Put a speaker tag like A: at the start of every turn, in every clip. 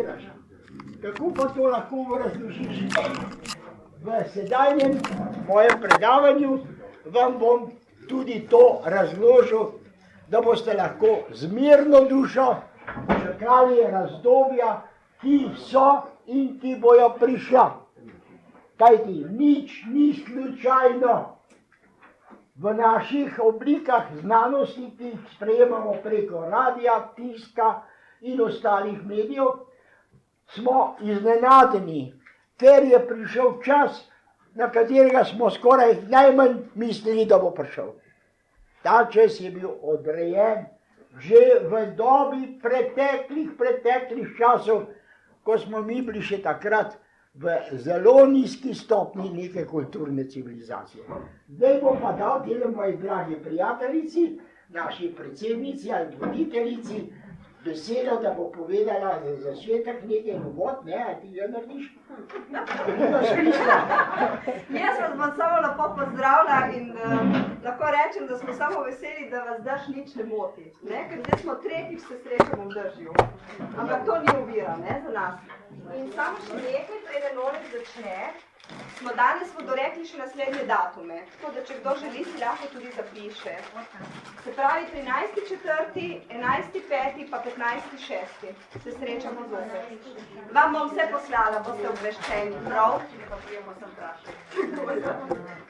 A: vprašaš, kako pa to lahko razložiš? V sedajnem mojem predavanju vam bom tudi to razložil, da boste lahko z mirno dušo čakali razdobja, ki so in ki bojo prišla. Kajti nič ni slučajno. V naših oblikah znanosti, ki jih sprejemamo preko radija, tiska in ostalih medijev, smo iznenadeni, ker je prišel čas, na katerega smo skoraj najmanj mislili, da bo prišel. Ta čas je bil odrejen že v dobi preteklih časov, ko smo mi bili še takrat v zelo nizki stopni neke kulturne civilizacije. Zdaj bom pa dal tele moji dragi prijateljici, naši predsednici ali voditeljici, besedo, da bo povedala za začetek nekaj uvod, ne, a ti ga narediš?
B: Jaz vas bom samo lepo pozdravila in lahko rečem, da smo samo veseli, da vas dež nič ne moti, ne? Ker zdaj smo tretjič se srečamo v dežju, ampak to ni ovira, ne, za nas. In samo še nekaj, preden Oleg začne, smo danes dorekli še naslednje datume, tako da če kdo želi, si lahko tudi zapiše. Se pravi 13.4., 11.5. pa 15.6. se srečamo zopet. Vam bom vse poslala, boste obveščeni, prav?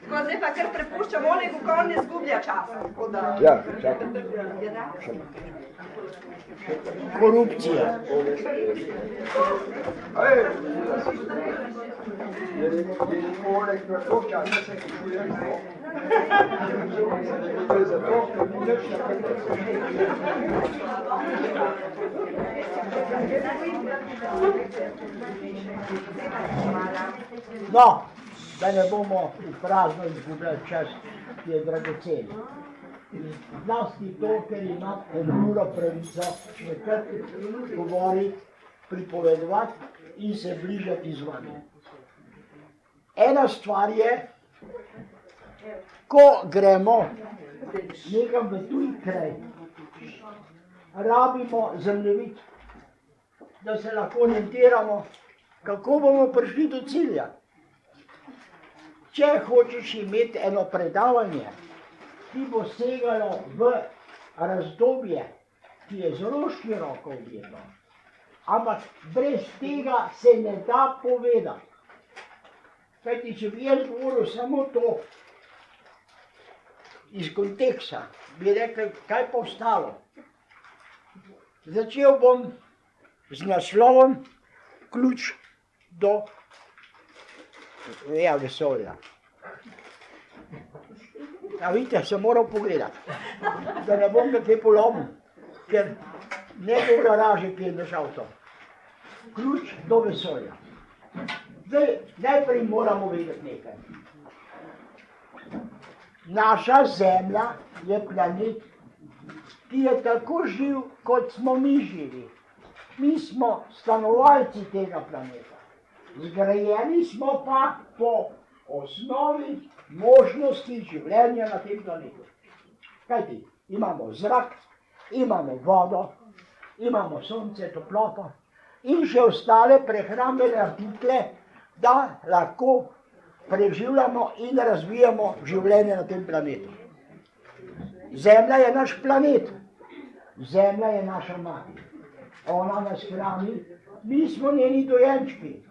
B: Tako zdaj pa kar prepuščam Olegu, ko on ne zgublja časa.
A: Ja, čakaj. Korupcija. No, da ne bomo v prazno izgubljali čas, ki je dragocen. Zlasti to, ker ima uro pravico nekrat govoriti, pripovedovati in se bližati z vami. Ena stvar je, ko gremo nekam v tuj kraj, rabimo zemljevid, da se lahko orientiramo, kako bomo prišli do cilja. Če hočeš imeti eno predavanje, ki bo segalo v razdobje, ki je zelo široko objeto, ampak brez tega se ne da povedati. Kajti, če bi jaz govoril samo to iz konteksta, bi rekel, kaj pa ostalo. Začel bom z naslovom Ključ do vesolja. A vidite, sem moral pogledati, da ne bom kaj polomil, ker ne bo v garaži pelješ avto. Ključ do vesolja. Zdaj, najprej moramo vedeti nekaj. Naša Zemlja je planet, ki je tako živ, kot smo mi živi. Mi smo stanovalci tega planeta. Zgrajeni smo pa po osnovi možnosti življenja na tem planetu. Kajti, imamo zrak, imamo vodo, imamo sonce, toploto in še ostale prehrambene artikle, da lahko preživljamo in razvijamo življenje na tem planetu. Zemlja je naš planet, Zemlja je naša mati. Ona nas hrani, mi smo njeni dojenčki.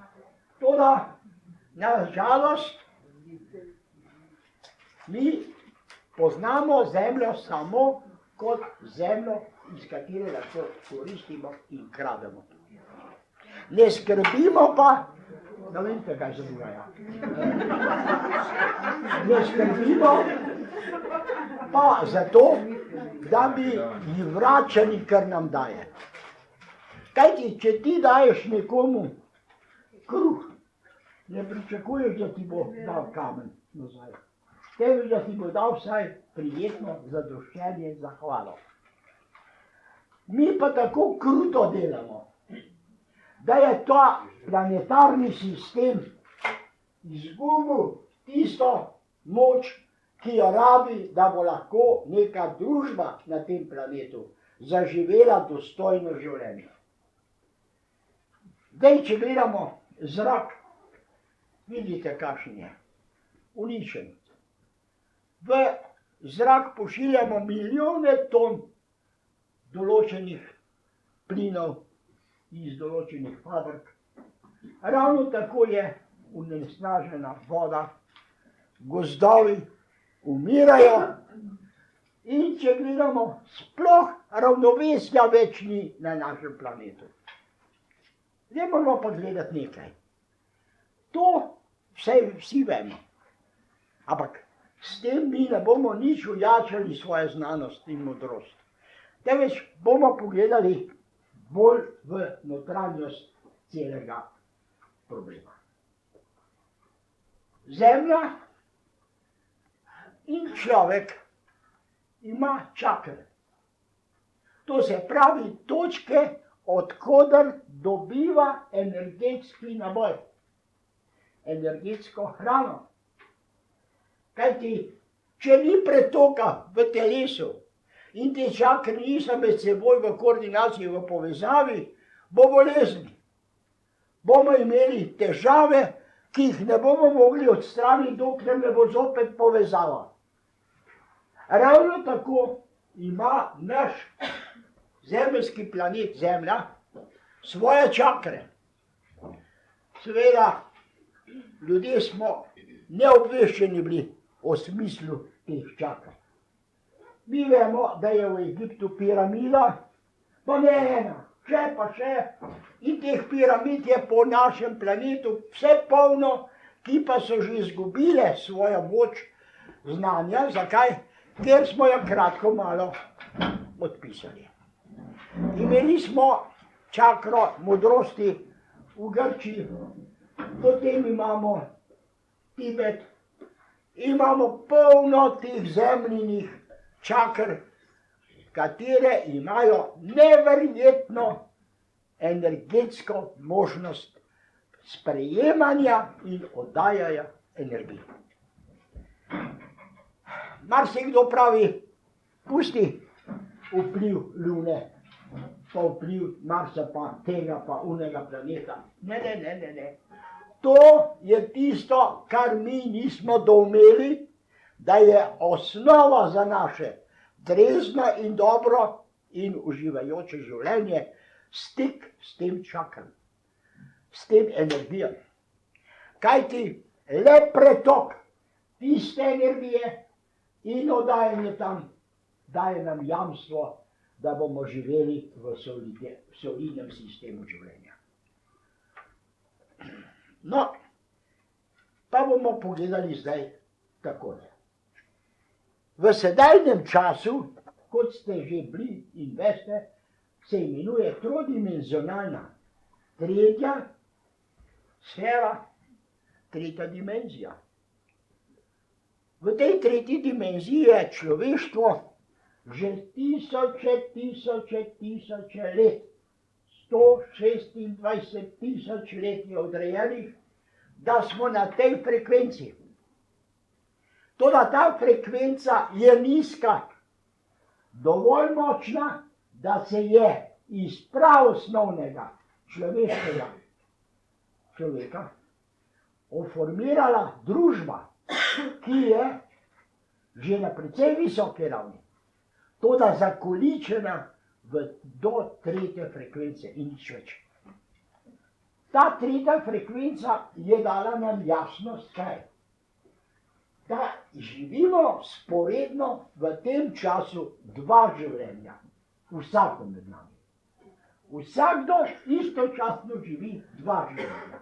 A: Toda, na žalost, mi poznamo Zemljo samo kot zemljo, iz katere lahko koristimo in krademo. Ne skrbimo pa, da veste, kaj se dogaja. Ne skrbimo pa zato, da bi ji vračali, kar nam daje. Kajti, če ti daješ nekomu kruh, ne pričakuješ, da ti bo dal kamen nazaj. Tebi, da ti bo dal vsaj prijetno zadoščenje, zahvalo. Mi pa tako kruto delamo, da je ta planetarni sistem izgubil tisto moč, ki jo rabi, da bo lahko neka družba na tem planetu zaživela dostojno življenje. Zdaj, če gledamo zrak, vidite, kakšen je. Uničen. V zrak pošiljamo milijone ton določenih plinov iz določenih fabrik. Ravno tako je onesnažena voda, gozdovi umirajo in če gledamo, sploh ravnovesja več ni na našem planetu. Zdaj moramo pa gledati nekaj. To vsi vemo, ampak s tem mi ne bomo nič ojačali svoje znanost in modrost. Temveč bomo pogledali bolj v notranjost celega problema. Zemlja in človek ima čakre. To se pravi točke, odkoder dobiva energetski naboj, energetsko hrano. Kajti, če ni pretoka v telesu in te čakre niso med seboj v koordinaciji, v povezavi, bo bolezen. Bomo imeli težave, ki jih ne bomo mogli odstraniti, dokler ne bo zopet povezava. Ravno tako ima naš zemeljski planet Zemlja svoje čakre. Seveda, ljudje smo neobveščeni bili o smislu teh čakr. Mi vemo, da je v Egiptu piramida, pa ne ena, še pa še, in teh piramid je po našem planetu vse polno, ki pa so že izgubile svojo moč znanja. Zakaj? Ker smo jo kratko malo odpisali. Imeli smo čakro modrosti v Grčiji, potem imamo Tibet, imamo polno teh zemljinih čakr, katere imajo neverjetno energetsko možnost sprejemanja in oddajanja energije. Marsikdo pravi, pusti vpliv Lune, pa vpliv Marsa, pa tega, pa unega planeta. Ne. To je tisto, kar mi nismo doumeli, da je osnova za naše trezno in dobro in uživajoče življenje stik s tem čakrom, s tem energijo. Kajti le pretok tiste energije in oddajanje tam daje nam jamstvo, da bomo živeli v solidnem sistemu življenja. No, pa bomo pogledali zdaj takole. V sedajnem času, kot ste že bili in veste, se imenuje trodimenzionalna tretja sfera, tretja dimenzija. V tej tretji dimenziji je človeštvo že tisoče let, 126 tisoč let je odrejenih, da smo na tej frekvenci. Toda ta frekvenca je nizka, dovolj močna, da se je iz pravosnovnega človeka oformirala družba, ki je že na precej visoki ravni, toda zakoličena do tretje frekvence in nič več. Ta tretja frekvenca je dala nam jasnost, kaj? Da živimo sporedno v tem času dva življenja, vsako med nami. Vsakdo istočasno živi dva življenja.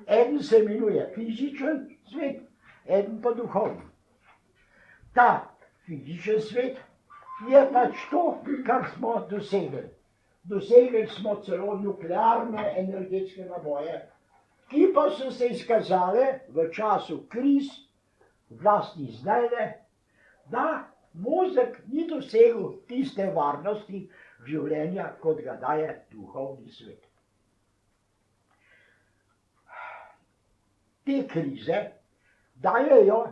A: Eden se imenuje fizičen svet, eden pa duhovni. Ta fizičen svet je pač to, kar smo dosegli. Dosegli smo celo nuklearne energetske naboje, ki pa so se izkazale v času kriz, vlasti zdajle, da mozek ni dosegel tiste varnosti življenja, kot ga daje duhovni svet. Te krize dajejo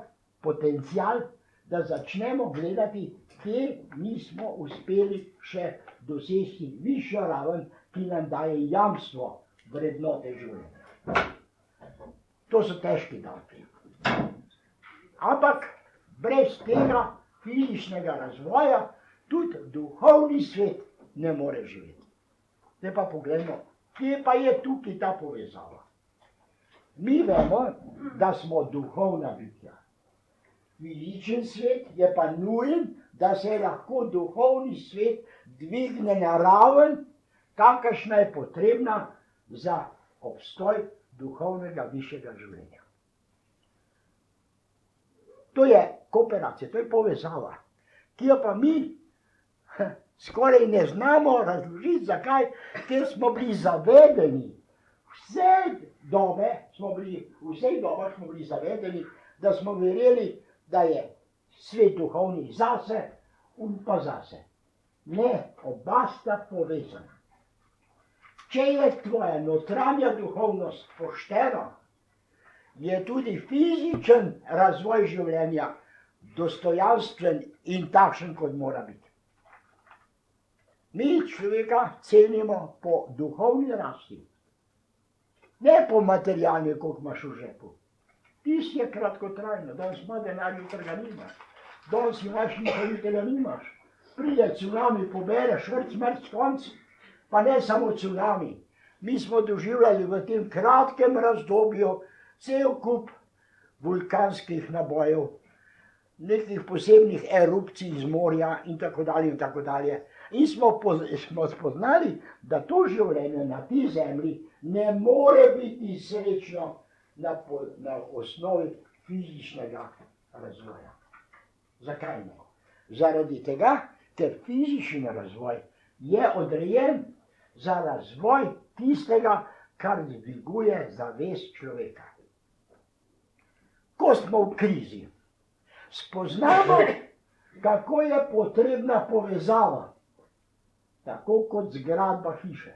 A: potencial, da začnemo gledati, kje nismo uspeli še doseči višjo raven, ki nam daje jamstvo, vrednote življenja. To so težki davki. Ampak brez tega fizičnega razvoja tudi duhovni svet ne more živeti. Zdaj pa pogledamo, kje pa je tukaj ta povezava. Mi vemo, da smo duhovna bitja. Fizičen svet je pa nujen, da se lahko duhovni svet dvigne na raven, kakršna je potrebna za obstoj duhovnega višjega življenja. To je kooperacija, to je povezava, ki jo pa mi skoraj ne znamo razložiti, zakaj, ker smo bili zavedeni, v vseh dobah smo bili zavedeni, da smo verjeli, da je svet duhovni zase in pa zase. Ne, oba sta povezana. Če je tvoja notranja duhovnost poštena, je tudi fizičen razvoj življenja dostojanstven in takšen, kot mora biti. Mi človeka cenimo po duhovni rasti, ne po materialni, koliko imaš v žepu. Tisti je kratkotrajno, danes ima denar, jutri ga nimaš. Danes imaš in jutri ga nimaš. Pride cunami, pobere, švrc, konc, pa ne samo cunami. Mi smo doživljali v tem kratkem razdobju cel kup vulkanskih nabojev, nekih posebnih erupcij iz morja in tako dalje in tako dalje. In smo spoznali, da to življenje na tej zemlji ne more biti srečno na osnovi fizičnega razvoja. Zakaj ne? Zaradi tega, ker fizični razvoj je odrejen za razvoj tistega, kar dviguje zavest človeka. Ko smo v krizi, spoznamo, kako je potrebna povezava, tako kot zgradba hiše.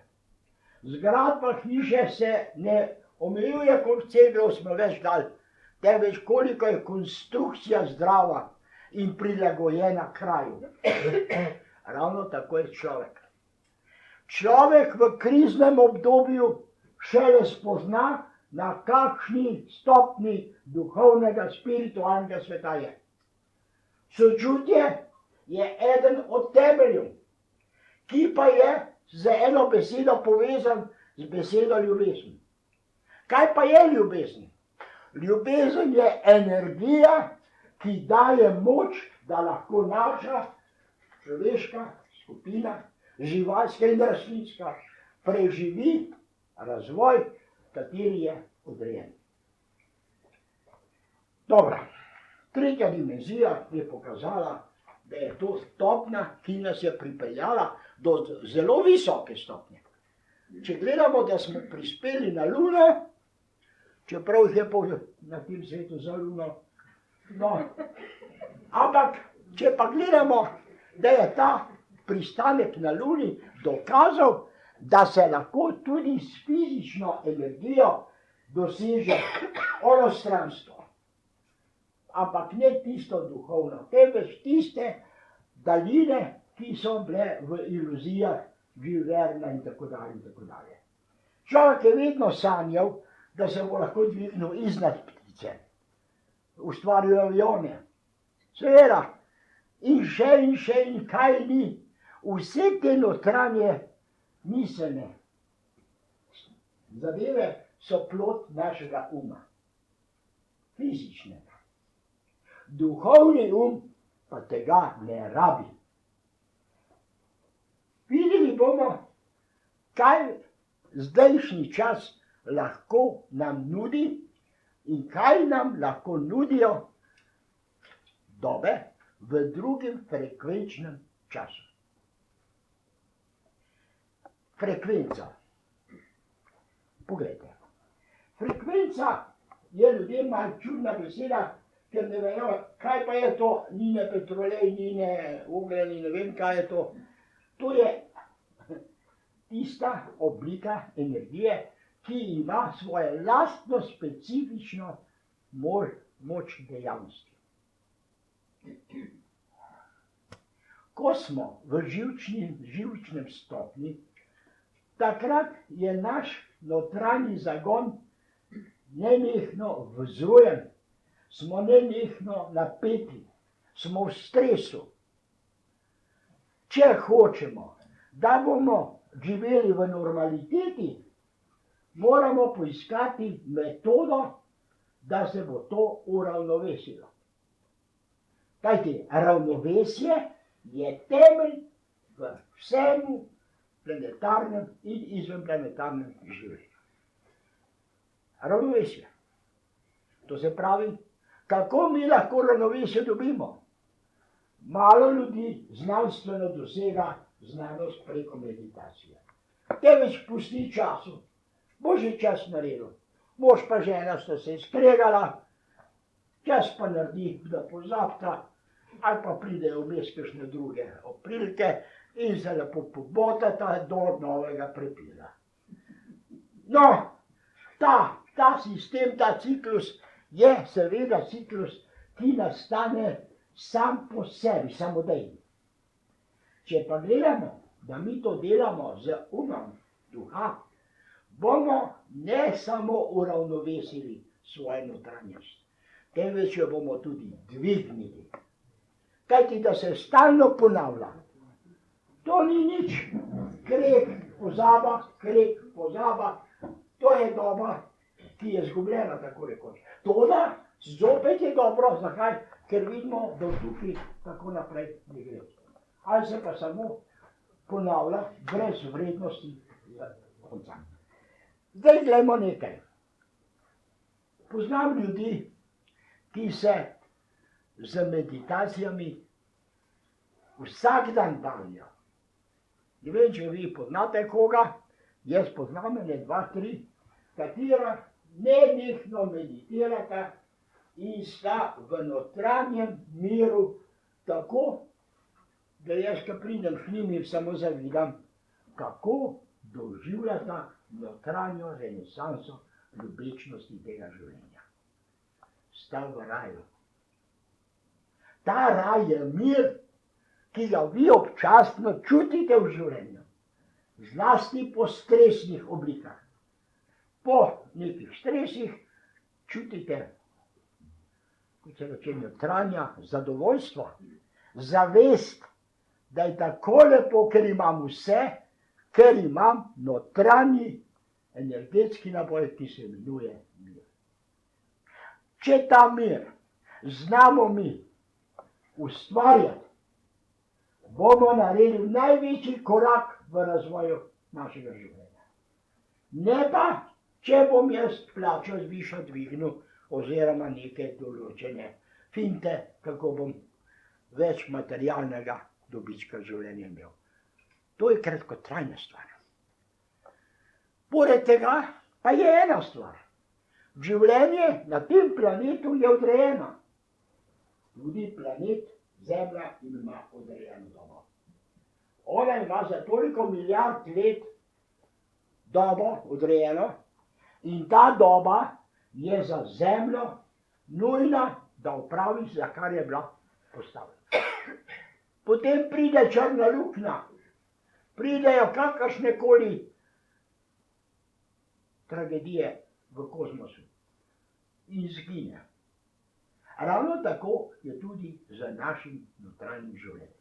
A: Zgradba hiše se ne omejuje, koliko ceglov smo več dali, temveč koliko je konstrukcija zdrava in prilagojena kraju. Ravno tako je človek. Človek v kriznem obdobju šele spozna, na kakšni stopni duhovnega, spiritualnega sveta je. Sočutje je eden od temeljev, ki pa je z eno besedo povezan z besedo ljubezen. Kaj pa je ljubezen? Ljubezen je energija, ki daje moč, da lahko naša človeška skupina, živalska in rastlinska, preživi razvoj, kateri je odrejen. Dobro, tretja dimenzija je pokazala, da je to stopnja, ki nas je pripeljala do zelo visoke stopnje. Če gledamo, da smo prispeli na Luno, čeprav jih je na tem svetu za Luno, no, ampak če pa gledamo, da je ta pristanek na Luni dokazal, da se lahko tudi s fizično energijo doseže onostranstvo. Ampak ne tisto duhovno, temveč tiste daljine, ki so bile v iluzijah Giverna in tako dalje in tako dalje. Človek je vedno sanjal, da se bo lahko dvignil iznad ptice. Ustvaril avione. Seveda, in še in kaj ni. Vse te notranje miselne zadeve so plod našega uma, fizičnega. Duhovni pa tega ne rabi. Videli bomo, kaj zdajšnji čas lahko nam nudi in kaj nam lahko nudijo dobe v drugem frekvenčnem času. Frekvenca. Poglejte. Frekvenca je ljudem malo čudna beseda, ker ne vejo, kaj pa je to, ni ne petrolej, ni ne ogljen, ni ne vem, kaj je to. To je tista oblika energije, ki ima svoje lastno specifično moč dejavnosti. Ko smo v živčnem stopnji, takrat je naš notranji zagon nenehno vzrujen, smo nenehno napeti, smo v stresu. Če hočemo, da bomo živeli v normaliteti, moramo poiskati metodo, da se bo to uravnovesilo. Kajti ravnovesje je temelj v vsemu planetarnem in izvenplanetarnem življenju. Ravnovesje. To se pravi, kako mi lahko ravnovesje dobimo? Malo ljudi znanstveno dosega znanost preko meditacije. Te več pusti času, bo že čas naredil. Mož pa žena sta se skregala, čas pa naredi, da pozabta, ali pa pridejo vmes kakšne druge oprilke in se lepo pobotata do novega prepila. No, ta sistem, ta ciklus je seveda ciklus, ki nastane sam po sebi, samodejni. Če pa gledamo, da mi to delamo z umom duha, bomo ne samo uravnovesili svojo notranjost, temveč jo bomo tudi dvignili. Kajti, da se stalno ponavlja, to ni nič. Krek, pozaba, to je doba, ki je izgubljena, tako rekoč. Toda zopet je dobro, zakaj? Ker vidimo, da tukaj tako naprej ne gre. Ali se pa samo ponavlja brez vrednosti konca. Zdaj gledamo nekaj. Poznam ljudi, ki se z meditacijami vsak dan bavijo. Ne vem, če vi poznate koga, jaz poznam ene 2, 3, katera nenehno meditirata in sta v notranjem miru tako, da jaz, ko pridem k njim, jim samo zavidam, kako doživljata notranjo renesanso ljubečnosti tega življenja. Sta v raju. Ta raj je mir, ki ga vi občasno čutite v življenju, zlasti po stresnih oblikah. Po nekih stresih čutite, kot se reče, notranja zadovoljstvo, zavest, da je tako lepo, ker imam vse, ker imam notranji energetski naboj, ki se imenuje mir. Če ta mir znamo mi ustvarjati, bomo naredili največji korak v razvoju našega življenja. Ne pa, če bom jaz plačo zvišal, dvignil, oziroma neke določene finte, kako bom več materialnega dobička življenja imel. To je kratkotrajna stvar. Poleg tega pa je ena stvar. Življenje na tem planetu je odrejeno. Tudi planet Zemlja ima odrejeno dobo. Ona ima za toliko milijard let dobo odrejeno in ta doba je za Zemljo nujna, da opravi, za kar je bila postavljena. Potem pride črna luknja, pridejo kakršnekoli tragedije v kozmosu in izgine. Ravno tako je tudi z našim notranjim življenjem.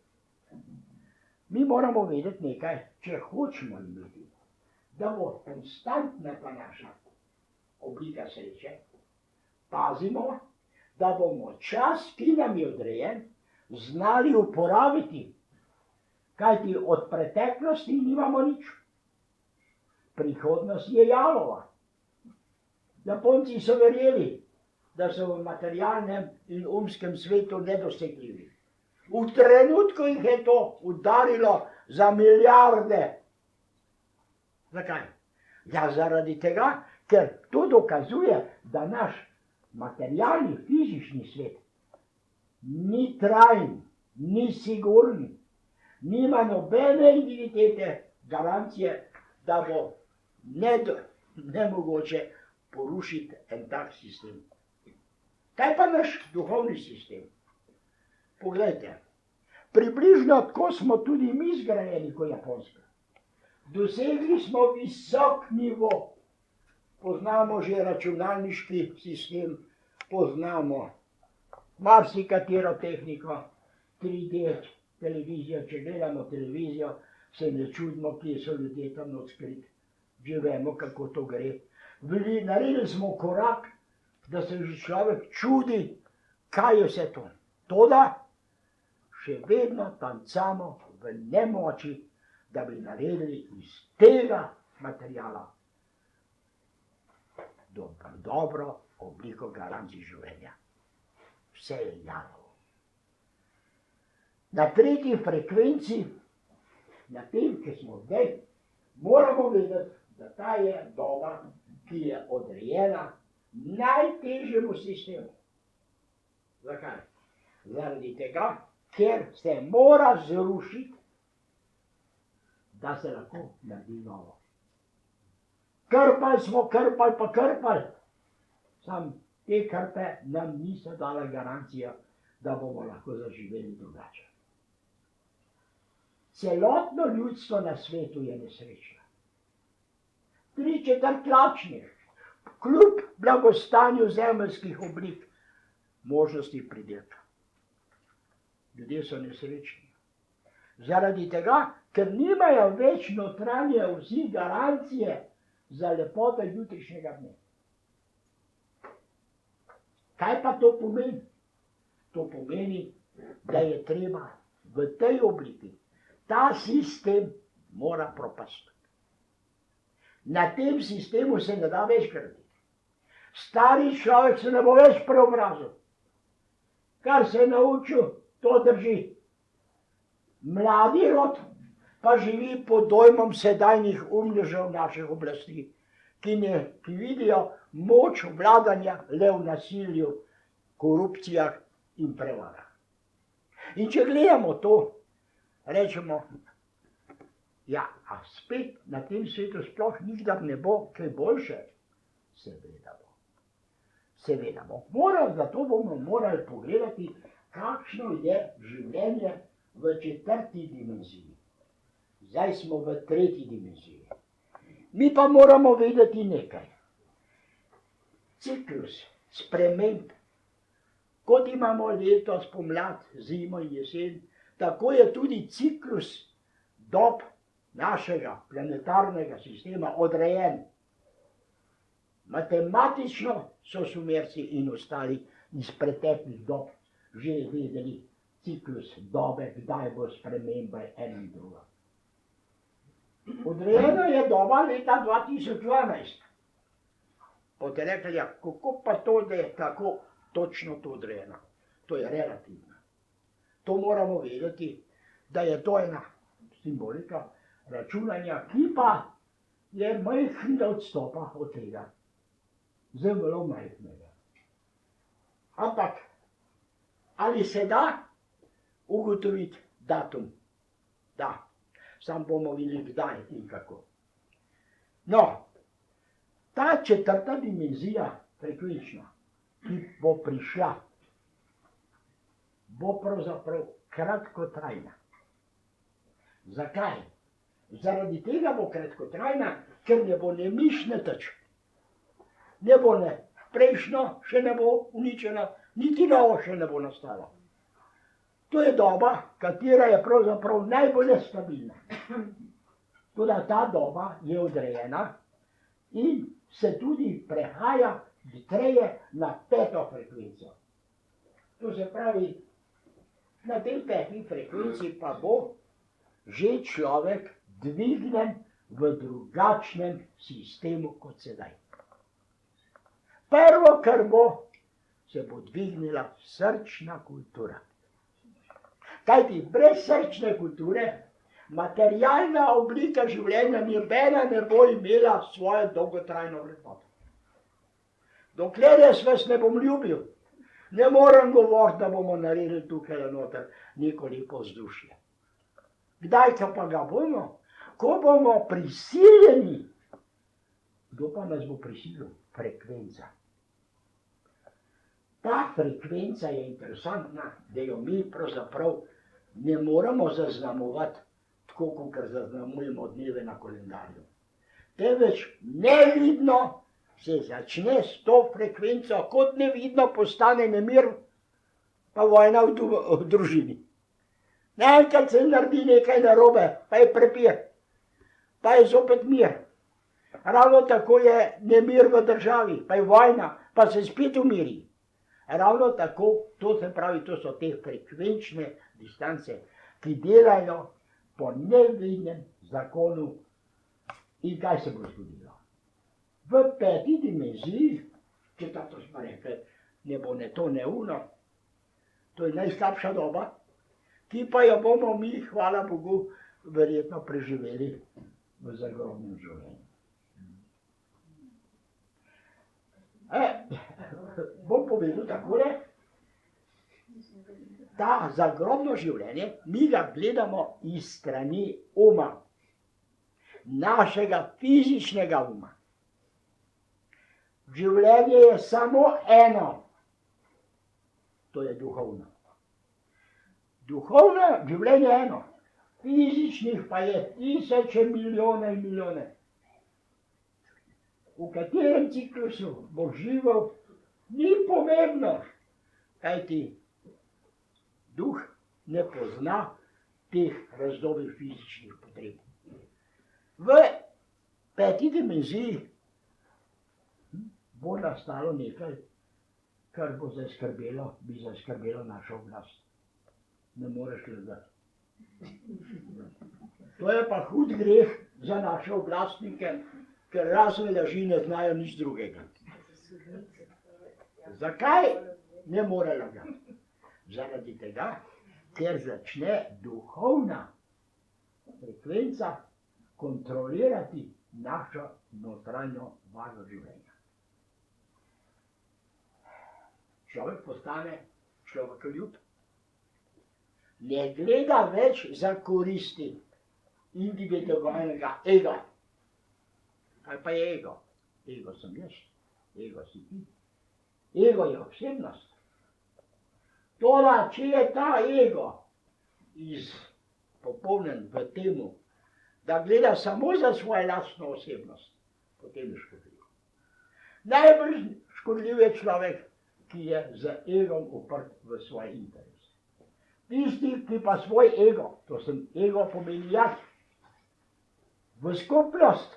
A: Mi moramo vedeti nekaj, če hočemo imeti, da bo konstantna ta naša oblika sreče, pazimo, da bomo čas, ki nam je odrejen, znali uporabiti, kajti od preteklosti nimamo nič. Prihodnost je jalova. Japonci so verjeli, da so v materialnem in umskem svetu nedosegljivi. V trenutku jih je to udarilo za milijarde. Zakaj? Ja, zaradi tega, ker to dokazuje, da naš materialni, fizični svet ni trajen, ni siguren, nima nobene identitete, garancije, da bo nemogoče porušiti en tak sistem. Kaj pa naš duhovni sistem? Poglejte, približno tako smo tudi mi zgrajeni kot Japonska. Dosegli smo visok nivo poznamo že računalniški sistem, poznamo marsikatero tehniko, 3D televizijo, če gledamo televizijo, se ne čudimo, kje so ljudje tam not skrit. Že vemo, kako to gre. Naredili smo korak, da se že človek čudi, kaj je vse to. Toda še vedno tancamo v nemoči, da bi naredili iz tega materijala dobro obliko garancij življenja. Vse je jalo. Na tretji frekvenci, na tem, ki smo zdaj, moramo vedeti, da ta je doba, ki je odrejena najtežjemu sistemu. Zakaj? Zaradi tega, ker se mora zrušiti, da se lahko naredi novo. Krpali smo, krpali. Sam te krpe nam niso dale garancija, da bomo lahko zaživeli drugače. Celotno ljudstvo na svetu je nesrečno. 3/4 lačnih, kljub blagostanju zemeljskih oblik, možnosti pridelka. Ljudje so nesrečni. Zaradi tega, ker nimajo več notranje vsi garancije za lepoto jutrišnjega dne. Kaj pa to pomeni? To pomeni, da je treba v tej obliki, ta sistem mora propasti. Na tem sistemu se ne da več graditi. Stari človek se ne bo več preobrazil. Kar se je naučil, to drži. Mladi rod pa živi pod dojmom sedajnih umnežev naših oblasti, ki vidijo moč vladanja le v nasilju, korupcijah in prevarah. In če gledamo to, rečemo, ja, a spet na tem svetu sploh nikdar ne bo kaj boljše? Seveda bo. Seveda bo. Zato bomo morali pogledati, kakšno je življenje v 4. dimenziji. Zdaj smo v 3. dimenziji. Mi pa moramo vedeti nekaj. Ciklus sprememb, kot imamo leto, spomlad, zimo in jesen, tako je tudi ciklus dob našega planetarnega sistema odrejen. Matematično so Sumerci in ostali iz preteklih dob že vedeli ciklus dobe, kdaj bo sprememba ena in druga. Odrejena je doba leta 2012. Boste rekli, ja, kako pa to, da je tako točno to odrejena? To je relativno. To moramo vedeti, da je to ena simbolika računanja, ki pa je majhnega odstopa od tega. Zelo majhnega. Ampak, ali se da ugotoviti datum? Da. Sam bomo videli, kdaj in kako. No, ta 4. dimenzija, frekvenčna, ki bo prišla, bo pravzaprav kratkotrajna. Zakaj? Zaradi tega bo kratkotrajna, ker ne bo ne miš, ne teč. Ne bo ne prejšnjo, še ne bo uničena, niti novo še ne bo nastalo. To je doba, katera je pravzaprav najbolj stabilna. Toda ta doba je odrejena in se tudi prehaja hitreje na 5. frekvenco. To se pravi, na tej 5. frekvenci pa bo že človek dvignen v drugačnem sistemu kot sedaj. Prvo, kar bo, se bo dvignila srčna kultura. Kajti brez srčne kulture, materialna oblika življenja nobena ne bo imela svojo dolgotrajno lepoto. Dokler jaz vas ne bom ljubil, ne morem govoriti, da bomo naredili tukaj noter neko lepo vzdušje. Kdaj pa ga bomo? Ko bomo prisiljeni. Kdo pa nas bo prisilil? Frekvenca. Ta frekvenca je interesantna, da jo mi pravzaprav ne moremo zaznamovati tako, kot zaznamujemo dneve na koledarju. Temveč nevidno se začne s to frekvenco, kot nevidno postane nemir, pa vojna v družini. Naenkrat se naredi nekaj narobe, pa je prepir, pa je zopet mir. Ravno tako je nemir v državi, pa je vojna, pa se spet umiri. Ravno tako, to se pravi, to so te frekvenčne distance, ki delajo po nevidnem zakonu. In kaj se bo zgodilo? V 5. dimenziji, četrto smo rekli, ne bo ne to, ne uno, to je najslabša doba, ki pa jo bomo mi, hvala Bogu, verjetno preživeli v zagrobnem življenju. Bom povedal takole, ta zagrobno življenje, mi ga gledamo iz strani uma, našega fizičnega uma. Življenje je samo eno, to je duhovno. Duhovno življenje je eno, fizičnih pa je tisoče, milijone in milijone. V katerem ciklusu bo živel, ni pomembno, kajti duh ne pozna teh razdobij fizičnih potreb. V 5. dimenziji bo nastalo nekaj, kar bo bi zaskrbelo našo oblast. Ne moreš gledati. To je pa hud greh za naše oblastnike, ker razne laži ne znajo nič drugega. Zakaj ne more lagati? Zaradi tega, ker začne duhovna frekvenca kontrolirati našo notranjo vazo življenja. Človek postane človekoljub. Ne gleda več za koristi individualnega ega. Kaj pa je ego? Ego sem jaz, ego si ti. Ego je osebnost. Toda, če je ta ego popolnen v temu, da gleda samo za svojo lastno osebnost, potem je škodljiv. Najbolj škodljiv je človek, ki je z egom uprt v svoj interes. Tisti, ki pa svoj ego, ego pomeni jaz, v skupnost,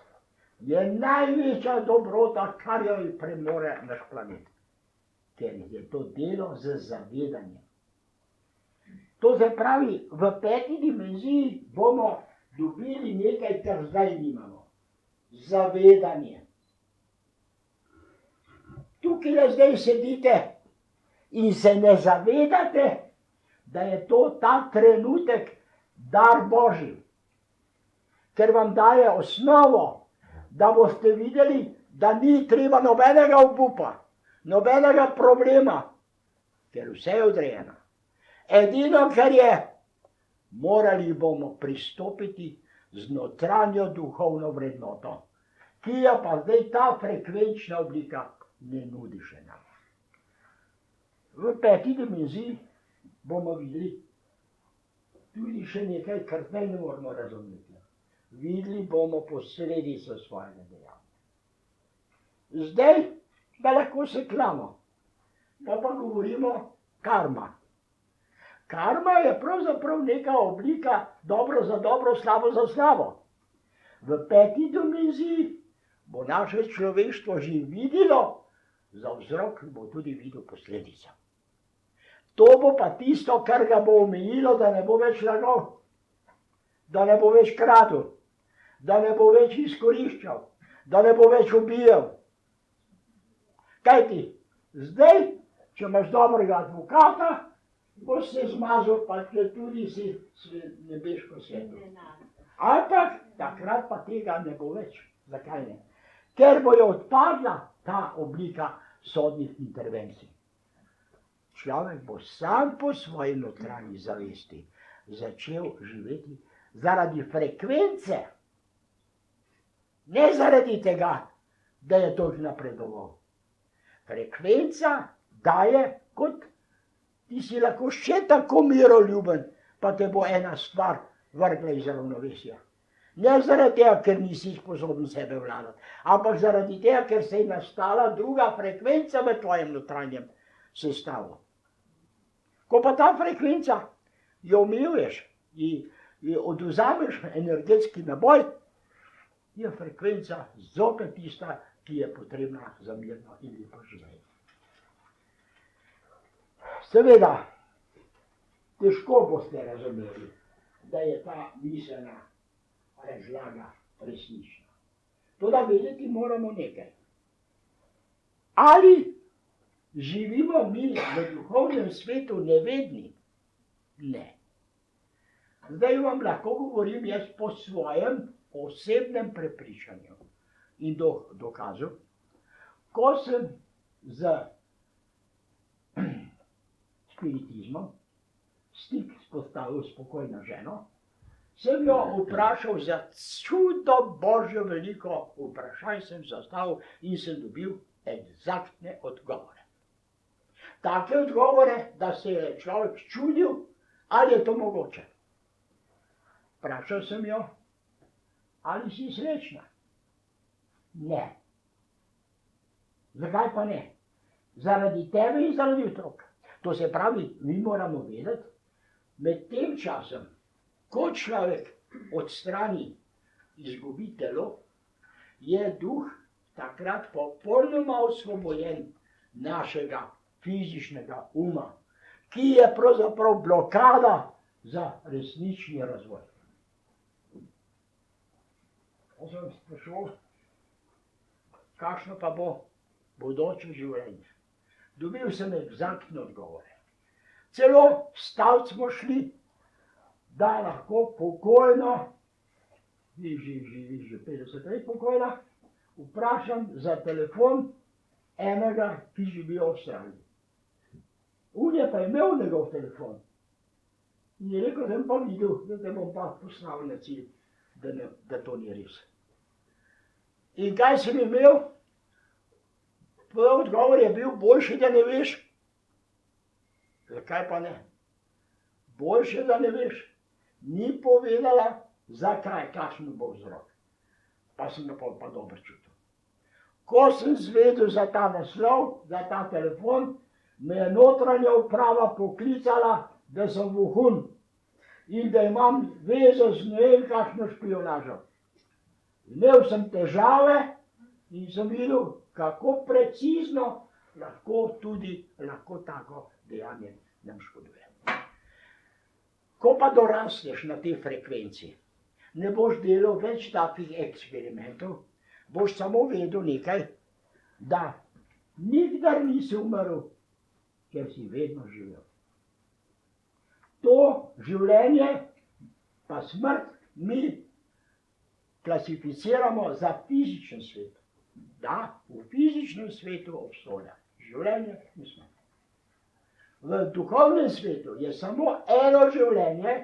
A: je največja dobrota, kar jo premore naš planet. Ker je to delo z zavedanjem. To se pravi, v 5. dimenziji bomo dobili nekaj, kar zdaj nimamo. Zavedanje. Tukaj zdaj sedite in se ne zavedate, da je to ta trenutek dar Božji. Ker vam daje osnovo, da boste videli, da ni treba nobenega obupa, nobenega problema, ker vse je odrejeno. Edino, kar je, morali bomo pristopiti z notranjo duhovno vrednoto, ki jo pa zdaj ta frekvenčna oblika ne nudi še nam. V 5. dimenziji bomo videli tudi še nekaj, kar zdaj ne moramo razumeti. Videli bomo posledico svojega dejanja. Zdaj ga lahko sekljamo, pa govorimo karma. Karma je pravzaprav neka oblika dobro za dobro, slabo za slabo. V 5. dimenziji bo naše človeštvo že videlo za vzrok, bo tudi videl posledico. To bo pa tisto, kar ga bo omejilo, da ne bo več lagal, da ne bo več kradel, da ne bo več izkoriščal, da ne bo več ubijal. Kajti, zdaj, če imaš dobrega advokata, boš se zmazal, pa tudi si nebeško svetil. Ampak takrat pa tega ne bo več. Zakaj ne? Ker bo jo odpadla ta oblika sodnih intervencij. Človek bo sam po svoji notranji zavesti začel živeti zaradi frekvence, ne zaradi tega, da je to napredoval. Frekvenca daje, kot ti si lahko še tako miroljuben, pa te bo ena stvar vrgla iz ravnovesja. Ne zaradi tega, ker nisi sposoben sebe vladati, ampak zaradi tega, ker se je nastala druga frekvenca v tvojem notranjem sestavu. Ko pa ta frekvenca jo omejuješ, ji odvzameš energetski naboj, je frekvenca zopet tista, ki je potrebna za mirno in lepo življenje. Seveda, težko boste razumeli, da je ta miselna razlaga resnična. Toda vedeti moramo nekaj. Ali živimo mi v duhovnem svetu nevedni? Ne. Zdaj vam lahko govorim jaz po svojem osebnem prepričanju in dokazu. Ko sem z spiritizmom stik spostavil s pokojno ženo, sem jo vprašal za čudo božjo, veliko vprašanj sem zastavil in sem dobil eksaktne odgovore. Take odgovore, da se je človek čudil, ali je to mogoče. Vprašal sem jo, ali si srečna? Ne. Zakaj pa ne? Zaradi tebe in zaradi otrok. To se pravi, mi moramo vedeti, med tem časom, ko človek odstrani, izgubi telo, je duh takrat popolnoma osvobojen našega fizičnega uma, ki je pravzaprav blokada za resnični razvoj. Jaz sem sprašal, kakšno pa bo bodoče življenje. Dobil sem eksaktne odgovore. Celo stavt smo šli, da lahko pokojno, živi že 50 let pokojna, vprašam za telefon enega, ki živi v Avstraliji. On je pa imel njegov telefon. In je rekel, da sem pa videl, da te bom pa poslal na cilj, da to ni res. In kaj sem imel? Prvi odgovor je bil, boljše, da ne veš. Zakaj pa ne? Boljše, da ne veš. Ni povedala, zakaj, kakšen bo vzrok. Pa sem ga pa dobro čutil. Ko sem zvedel za ta naslov, za ta telefon, me je notranja uprava poklicala, da sem vohun in da imam vezo z ne vem kakšno špijonažo. Imel sem težave in sem videl, kako precizno lahko tako dejanje nam škoduje. Ko pa dorasteš na tej frekvenci, ne boš delal več takih eksperimentov, boš samo vedel nekaj, da nikdar nisi umrl, ker si vedno živel. To življenje pa smrt mi klasificiramo za fizičen svet. Da, v fizičnem svetu obstoja življenje in smrt. V duhovnem svetu je samo eno življenje,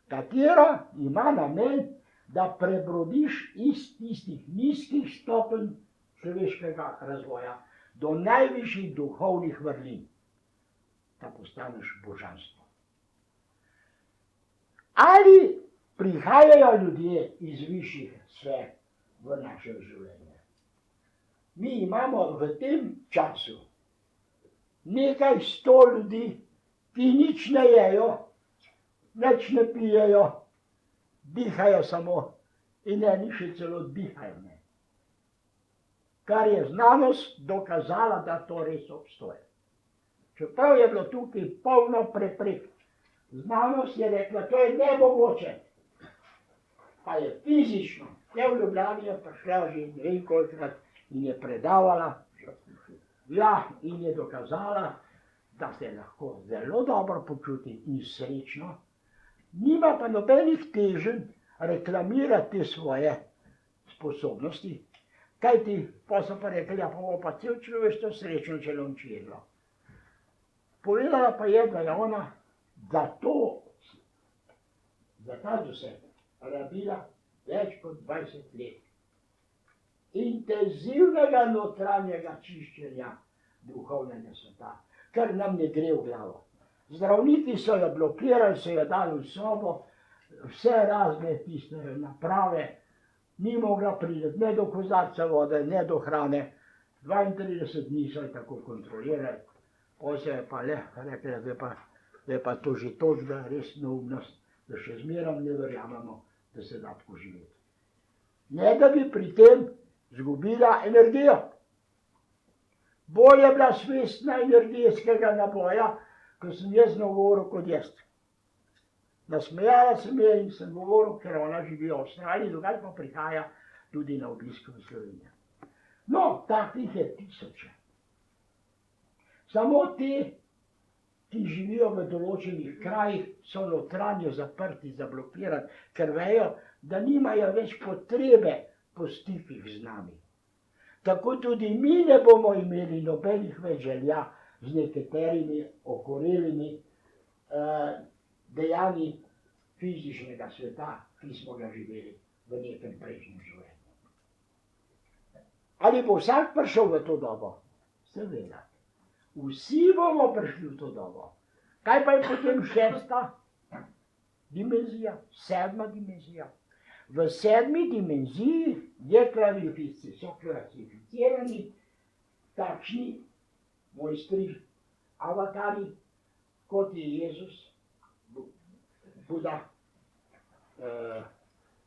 A: katero ima namen, da prebrodiš iz tistih nizkih stopenj človeškega razvoja do najvišjih duhovnih vrlin, da postaneš božanstvo. Ali prihajajo ljudje iz višjih sfer v naše življenje? Mi imamo v tem času nekaj 100 ljudi, ki nič ne jejo, nič ne pijejo, dihajo samo in eni še celo dihajo. Kar je znanost dokazala, da to res obstoja. Čeprav je bilo tukaj polno preprek, znanost je rekla, to je nemogoče. Pa je fizično, v Ljubljani je prišla že ne vem kolikrat in je predavala, in je dokazala, da se lahko zelo dobro počuti in srečno, nima pa nobenih teženj reklamirati te svoje sposobnosti, kajti pa so pa rekli, ja pa bo pa cel človeštvo srečno, če lonči jedlo. Povedala pa je, da je ona za ta doseg rabila več kot 20 let intenzivnega notranjega čiščenja duhovnega sveta, kar nam ne gre v glavo. Zdravniki so jo blokirali, so jo dali v sobo, vse razne tiste naprave, ni mogla priti ne do kozarca vode, ne do hrane. 32 dni so jo tako kontrolirali, potem se je pa le rekla, da je pa to že toliko, da je res neumnost, da še zmeraj ne verjamemo, da se da tako živeti. Ne da bi pri tem izgubila energijo. Bolj je bila svestna energetskega naboja, ko sem jaz govoril kot jaz. Nasmejala sem je in sem govoril, ker ona živi v Avstraliji, drugače pa prihaja tudi na obisk v Slovenijo. No, takih je tisoče. Samo ti, ki živijo v določenih krajih, so notranjo zaprti, zablokirani, ker vejo, da nimajo več potrebe po stikih z nami. Tako tudi mi ne bomo imeli nobenih več želja z nekaterimi okorelimi dejanji fizičnega sveta, ki smo ga živeli v nekem prejšnjem življenju. Ali bo vsak prišel v to dobo? Seveda. Vsi bomo prišli v to dobo. Kaj pa je potem 6. dimenzija, 7. dimenzija? V 7. dimenziji so klasificirani takšni mojstri, avatari, kot je Jezus, Buda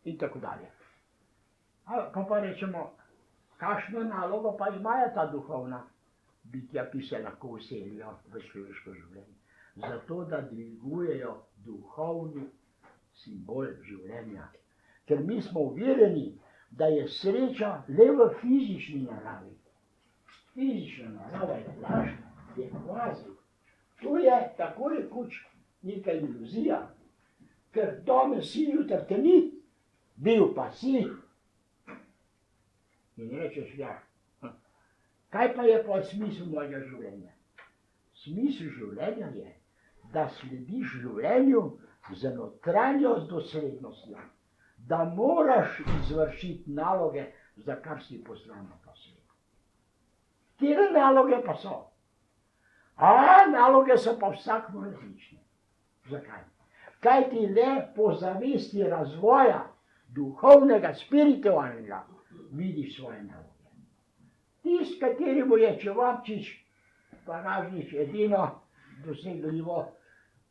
A: in tako dalje. Pa rečemo, kakšno nalogo pa imajo ta duhovna bitja, ki se lahko vselijo v človeško življenje? Zato, da dvigujejo duhovni simbol življenja. Ker mi smo uverjeni, da je sreča le v fizični naravi. Fizična narava je laž, je kvazi. To je tako rekoč neka iluzija, ker danes si, jutri te ni, bil pa si. In rečeš, ja, kaj pa je pa smisel mojega življenja? Smisel življenja je, da slediš življenju z notranjo doslednostjo, da moraš izvršiti naloge, za kar si poslan na ta svet. Katere naloge pa so? Naloge so pa vsakmo različne. Zakaj? Kaj ti le po zavesti razvoja duhovnega, spiritualnega vidiš svoje naloge. Tist, kateri mu je čevapčič, pa Ražnič edino dosegljivo,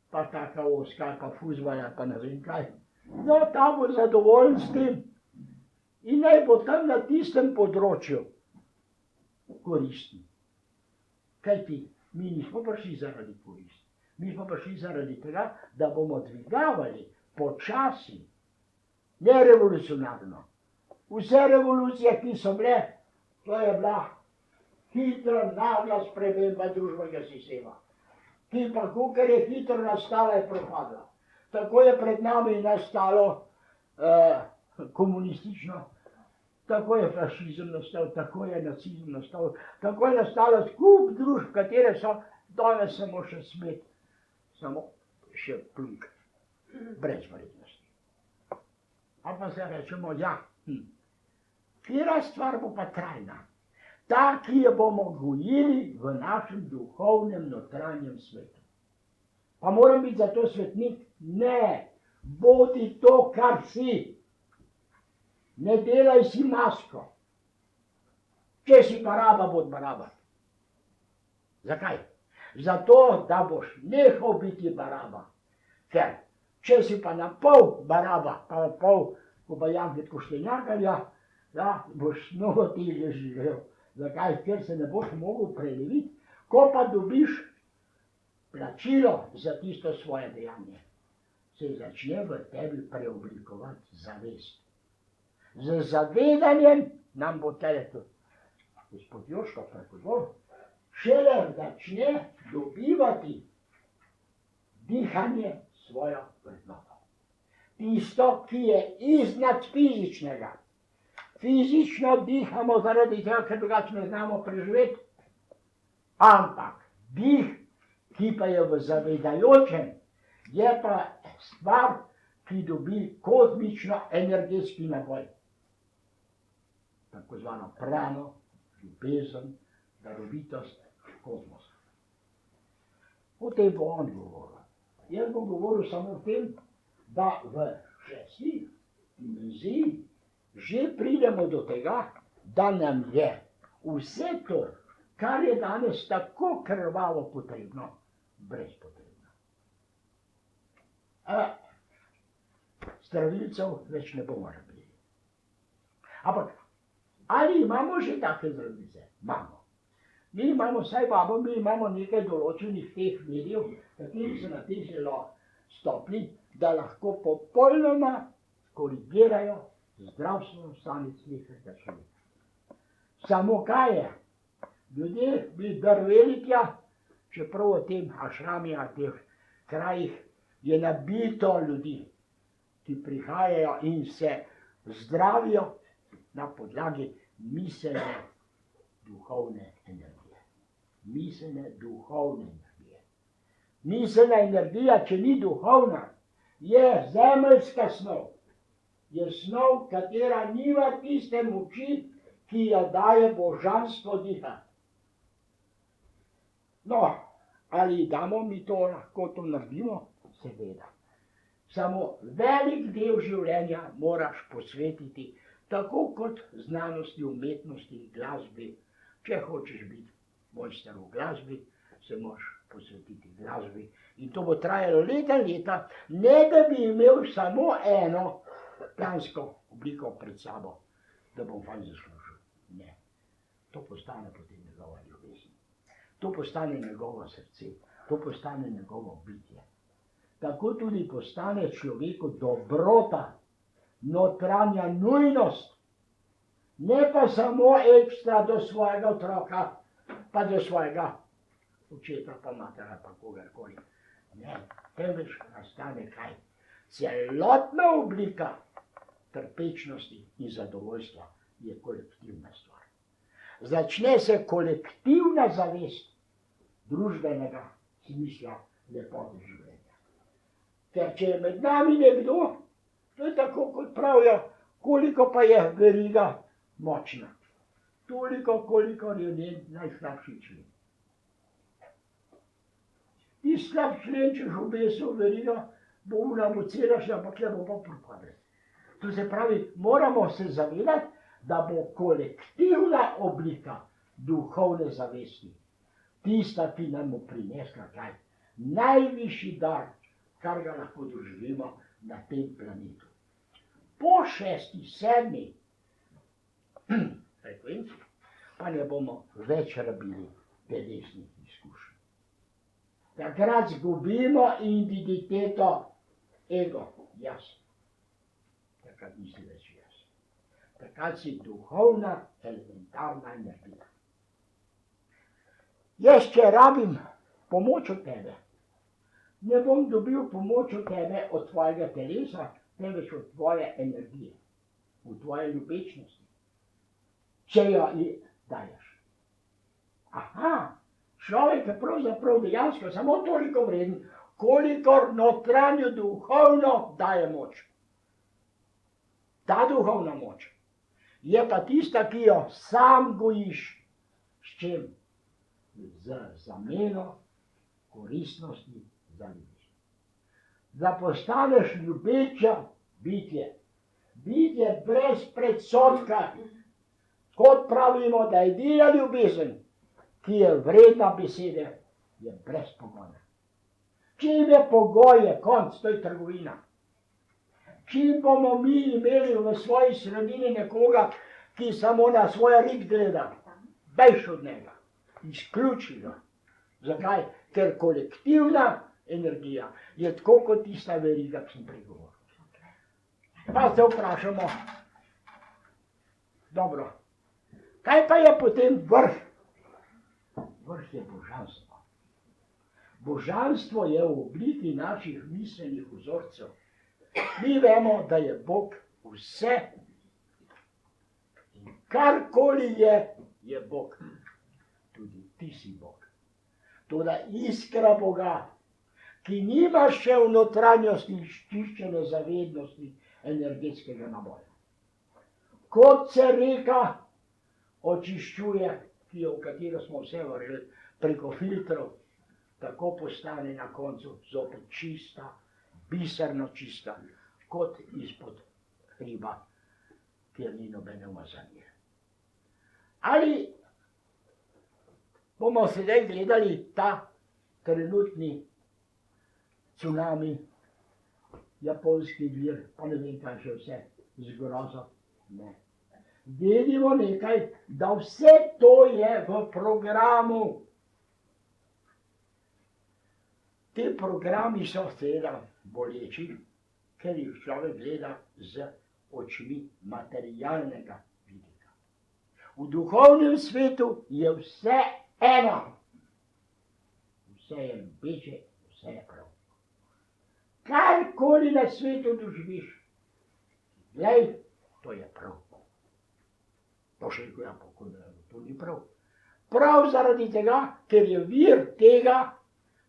A: pa taka oska, pa fuzbala, pa ne vem kaj. No, ta bo zadovoljen s tem in naj bo tam na tistem področju koristen. Kajti mi nismo prišli zaradi koristi. Mi smo prišli zaradi tega, da bomo dvigavali počasi, ne revolucionarno. Vse revolucije, ki so bile, to je bila hitra, nagla sprememba družbenega sistema. Ki pa, kakor je hitro nastala, je propadla. Tako je pred nami nastalo komunistično, tako je fašizem nastal, tako je nacizem nastal, tako je nastalo skup družb, katere so danes samo še smet, samo še plunk, brez vrednosti. A pa se rečemo, ja, katera stvar bo pa trajna? Ta, ki jo bomo gojili v našem duhovnem notranjem svetu. Pa moram biti za to svetnik? Ne, bodi to, kar si. Ne delaj si masko. Če si baraba, bod baraba. Zakaj? Zato, da boš nehal biti baraba. Ker, če si pa na pol baraba, pa na pol, ko pa Janket Koštenjakarja, da boš mnogo težje živel. Zakaj? Ker se ne boš mogel preleviti, ko pa dobiš plačilo za tisto svoje dejanje. Se začne v tebi preoblikovati zavest. Z zavedanjem nam bo teleto, gospod Joško, šele začne dobivati dihanje svojo vrednoto. Tisto, ki je iznad fizičnega. Fizično dihamo zaradi tega, ker drugače ne znamo preživeti. Ampak dih, ki pa je v zavedajočem, je pa stvar, ki dobi kozmično energetski naboj. Tako zvano prano, ljubezen, darovitost, kozmos. O tem bo on govoril. Jaz bom govoril samo o tem, da v 6 dimenziji že pridemo do tega, da nam je vse to, kar je danes tako krvavo potrebno, brezpotrebno. Zdravilcev več ne bomo rabili. Ampak, ali imamo že take zdravilce? Imamo. Mi imamo, vsaj babo, mi imamo nekaj določenih teh medijev, kateri so na tej zelo stopni, da lahko popolnoma korigirajo zdravstveno stanje slehernega človeka. Samo kaj je? Ljudje bi drveli tja, čeprav v tem ašramih, teh krajih je nabito ljudi, ki prihajajo in se zdravijo na podlagi miselne duhovne energije. Miselne duhovne energije. Miselna energija, če ni duhovna, je zemeljska snov. Je snov, katera nima tiste moči, ki jo daje božanstvo diha. No, ali damo mi to, lahko to naredimo? Seveda. Samo velik del življenja moraš posvetiti, tako kot znanosti, umetnosti, glasbi. Če hočeš biti mojster v glasbi, se moraš posvetiti glasbi. In to bo trajalo leta in leta, ne da bi imel samo eno plansko obliko pred sabo, da bom fajn zaslužil. Ne. To postane potem njegova ljubezen. To postane njegovo srce. To postane njegovo bitje. Tako tudi postane človeku dobrota, notranja nujnost, ne pa samo ekstra do svojega otroka, pa do svojega očeta, pa matera, pa kogarkoli. Ne, temveč nastane kaj? Celotna oblika trpečnosti in zadovoljstva je kolektivna stvar. Začne se kolektivna zavest družbenega smisla lepote življenja. Ker če je med nami nekdo, to je tako, kot pravijo, koliko pa je veriga močna. Toliko, kolikor je njen najslabši člen. Ti slab člen, če že obesil verigo, bo unamo celaš, ampak je bo pa propadel. To se pravi, moramo se zavedati, da bo kolektivna oblika duhovne zavesti tista, ki nam bo prinesla kaj? Najvišji dar, kar ga lahko doživimo na tem planetu. Po 6., 7. frekvenci pa ne bomo več rabili telesnih izkušenj. Takrat zgubimo identiteto ego, jaz. Takrat nisi več jaz. Takrat si duhovna, elementarna energija. Jaz, če rabim pomoč od tebe, ne bom dobil pomoč od tebe, od tvojega telesa, temveč od tvoje energije, od tvoje ljubečnosti, če jo daješ. Aha, človek je pravzaprav dejansko samo toliko vreden, kolikor notranjo duhovno daje moč. Ta duhovna moč je pa tista, ki jo sam gojiš. S čim? Z zameno koristnosti za ljudi. Da postaneš ljubeča bitje. Bitje brez predsodka. Kot pravimo, da je edina ljubezen, ki je vredna besede, je brezpogojna. Čim je pogoj, je konc, to je trgovina. Čim bomo mi imeli v svoji sredini nekoga, ki samo na svoj rit gleda, bež od njega, izključi ga. Zakaj? Ker kolektivna energija je tako kot tista veriga, ki sem pregovoril. Pa se vprašamo, dobro, kaj pa je potem vrh? Vrh je božanstvo. Božanstvo je v obliki naših miselnih vzorcev. Mi vemo, da je Bog vse in karkoli je Bog. Tudi ti si Bog. Toda iskra Boga, ki nima še v notranjosti čiščene zavednosti energetskega naboja. Kot se reka očiščuje, v katero smo vse vrli preko filtrov, tako postane na koncu zopet čista, biserno čista, kot izpod hriba, kjer ni nobene umazanje. Ali bomo sedaj gledali ta trenutni cunami, japonski vir, pa ne vem kaj še vse, zgrozo? Ne. Vidimo nekaj, da vse to je v programu. Ti programi so seveda boleči, ker jih človek gleda z očmi materialnega vidika. V duhovnem svetu je vse eno. Vse je ljubeče, vse je prav. Karkoli na svetu doživiš, glej, to je prav. To še je to ni prav. Prav zaradi tega, ker je vir tega,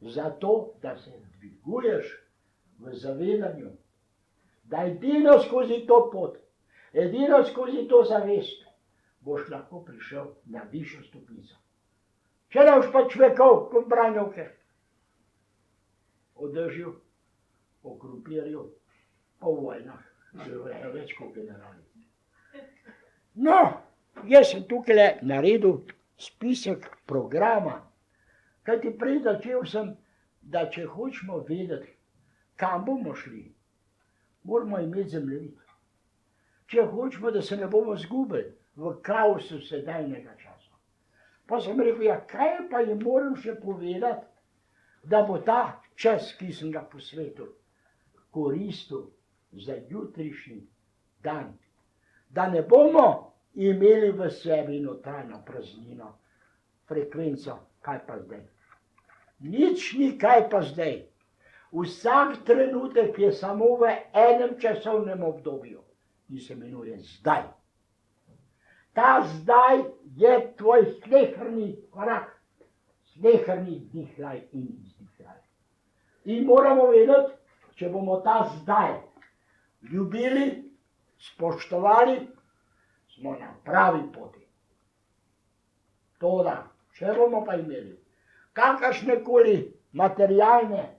A: zato, da se dviguješ v zavedanju, da edino skozi to pot, edino skozi to zavest, boš lahko prišel na višjo stopnico. Če ne boš pa človekov, kot branjevke, o dežju, o krompirju, o vojnah, več kot generali. No, jaz sem tukaj naredil spisek programa, kajti prej začel sem, da če hočemo vedeti, kam bomo šli, moramo imeti zemljevid. Če hočemo, da se ne bomo zgubili v kaosu sedajnega časa. Pa sem rekel, ja, kaj pa jim moram še povedati, da bo ta čas, ki sem ga posvetil, koristil za jutrišnji dan. Da ne bomo imeli v sebi notranjo praznino, frekvenco, kaj pa zdaj. Nič ni kaj pa zdaj. Vsak trenutek je samo v enem časovnem obdobju, ki se imenuje zdaj. Ta zdaj je tvoj sleherni korak, sleherni dihljaj in izdihljaj. In moramo vedeti, če bomo ta zdaj ljubili, spoštovali, smo na pravi poti. Toda, če bomo pa imeli kakršnekoli materialne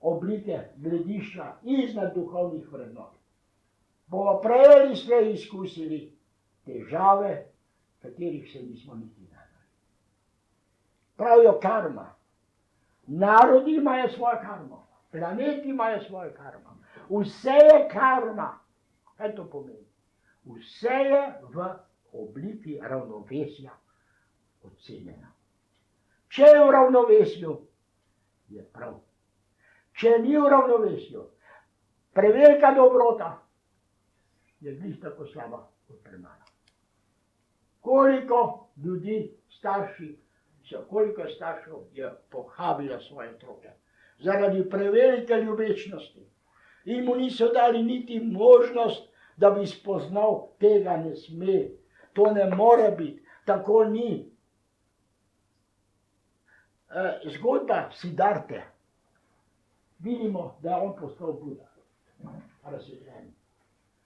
A: oblike gledišča iznad duhovnih vrednot, bomo prej ali slej izkusili težave, katerih se nismo niti nadali. Pravijo karma. Narodi imajo svojo karmo, planeti imajo svojo karmo. Vse je karma. Kaj to pomeni? Vse je v obliki ravnovesja ocenjeno. Če je v ravnovesju, je prav. Če ni v ravnovesju, prevelika dobrota je glih tako slaba kot premala. Koliko ljudi, koliko staršev je pohabilo svoje otroke zaradi prevelike ljubečnosti in mu niso dali niti možnost, da bi spoznal, tega ne sme, to ne more biti, tako ni. Zgodba Sidarte, vidimo, da je on postal Buda, razsvetljen.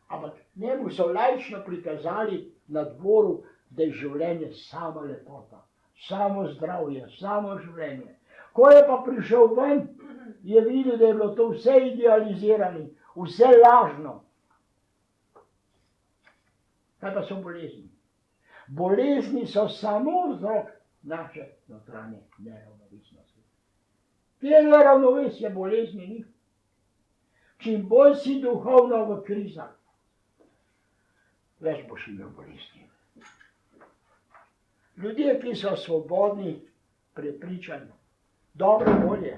A: Ampak njemu so laično prikazali na dvoru, da je življenje sama lepota, samo zdravje, samo življenje. Ko je pa prišel ven, je videl, da je bilo to vse idealizirano, vse lažno. Kaj pa so bolezni? Bolezni so samo vzrok naše notranje neravnovesnosti. Tega ravnovesja bolezni ni. Čim bolj si duhovno v krizah, več boš imel bolezni. Ljudje, ki so svobodni, prepričani, dobre volje,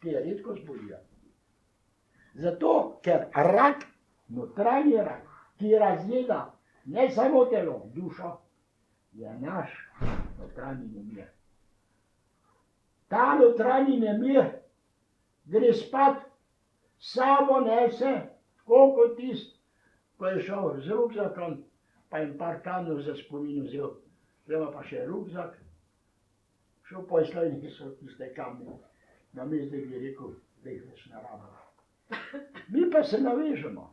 A: te redko zbolijo. Zato, ker rak, notranji rak, ki razjeda ne samo telo, dušo, je naš notranji nemir. Ta notranji nemir gre spat, samo nese, tako kot tist, ko je šel z rukzakom, pa jim par kamnov za spomin vzel. Zdaj pa še rukzak, šel po Sloveniji, so tiste kamne. Na mezdek bi rekel, da jih več ne rabimo. Mi pa se navežemo.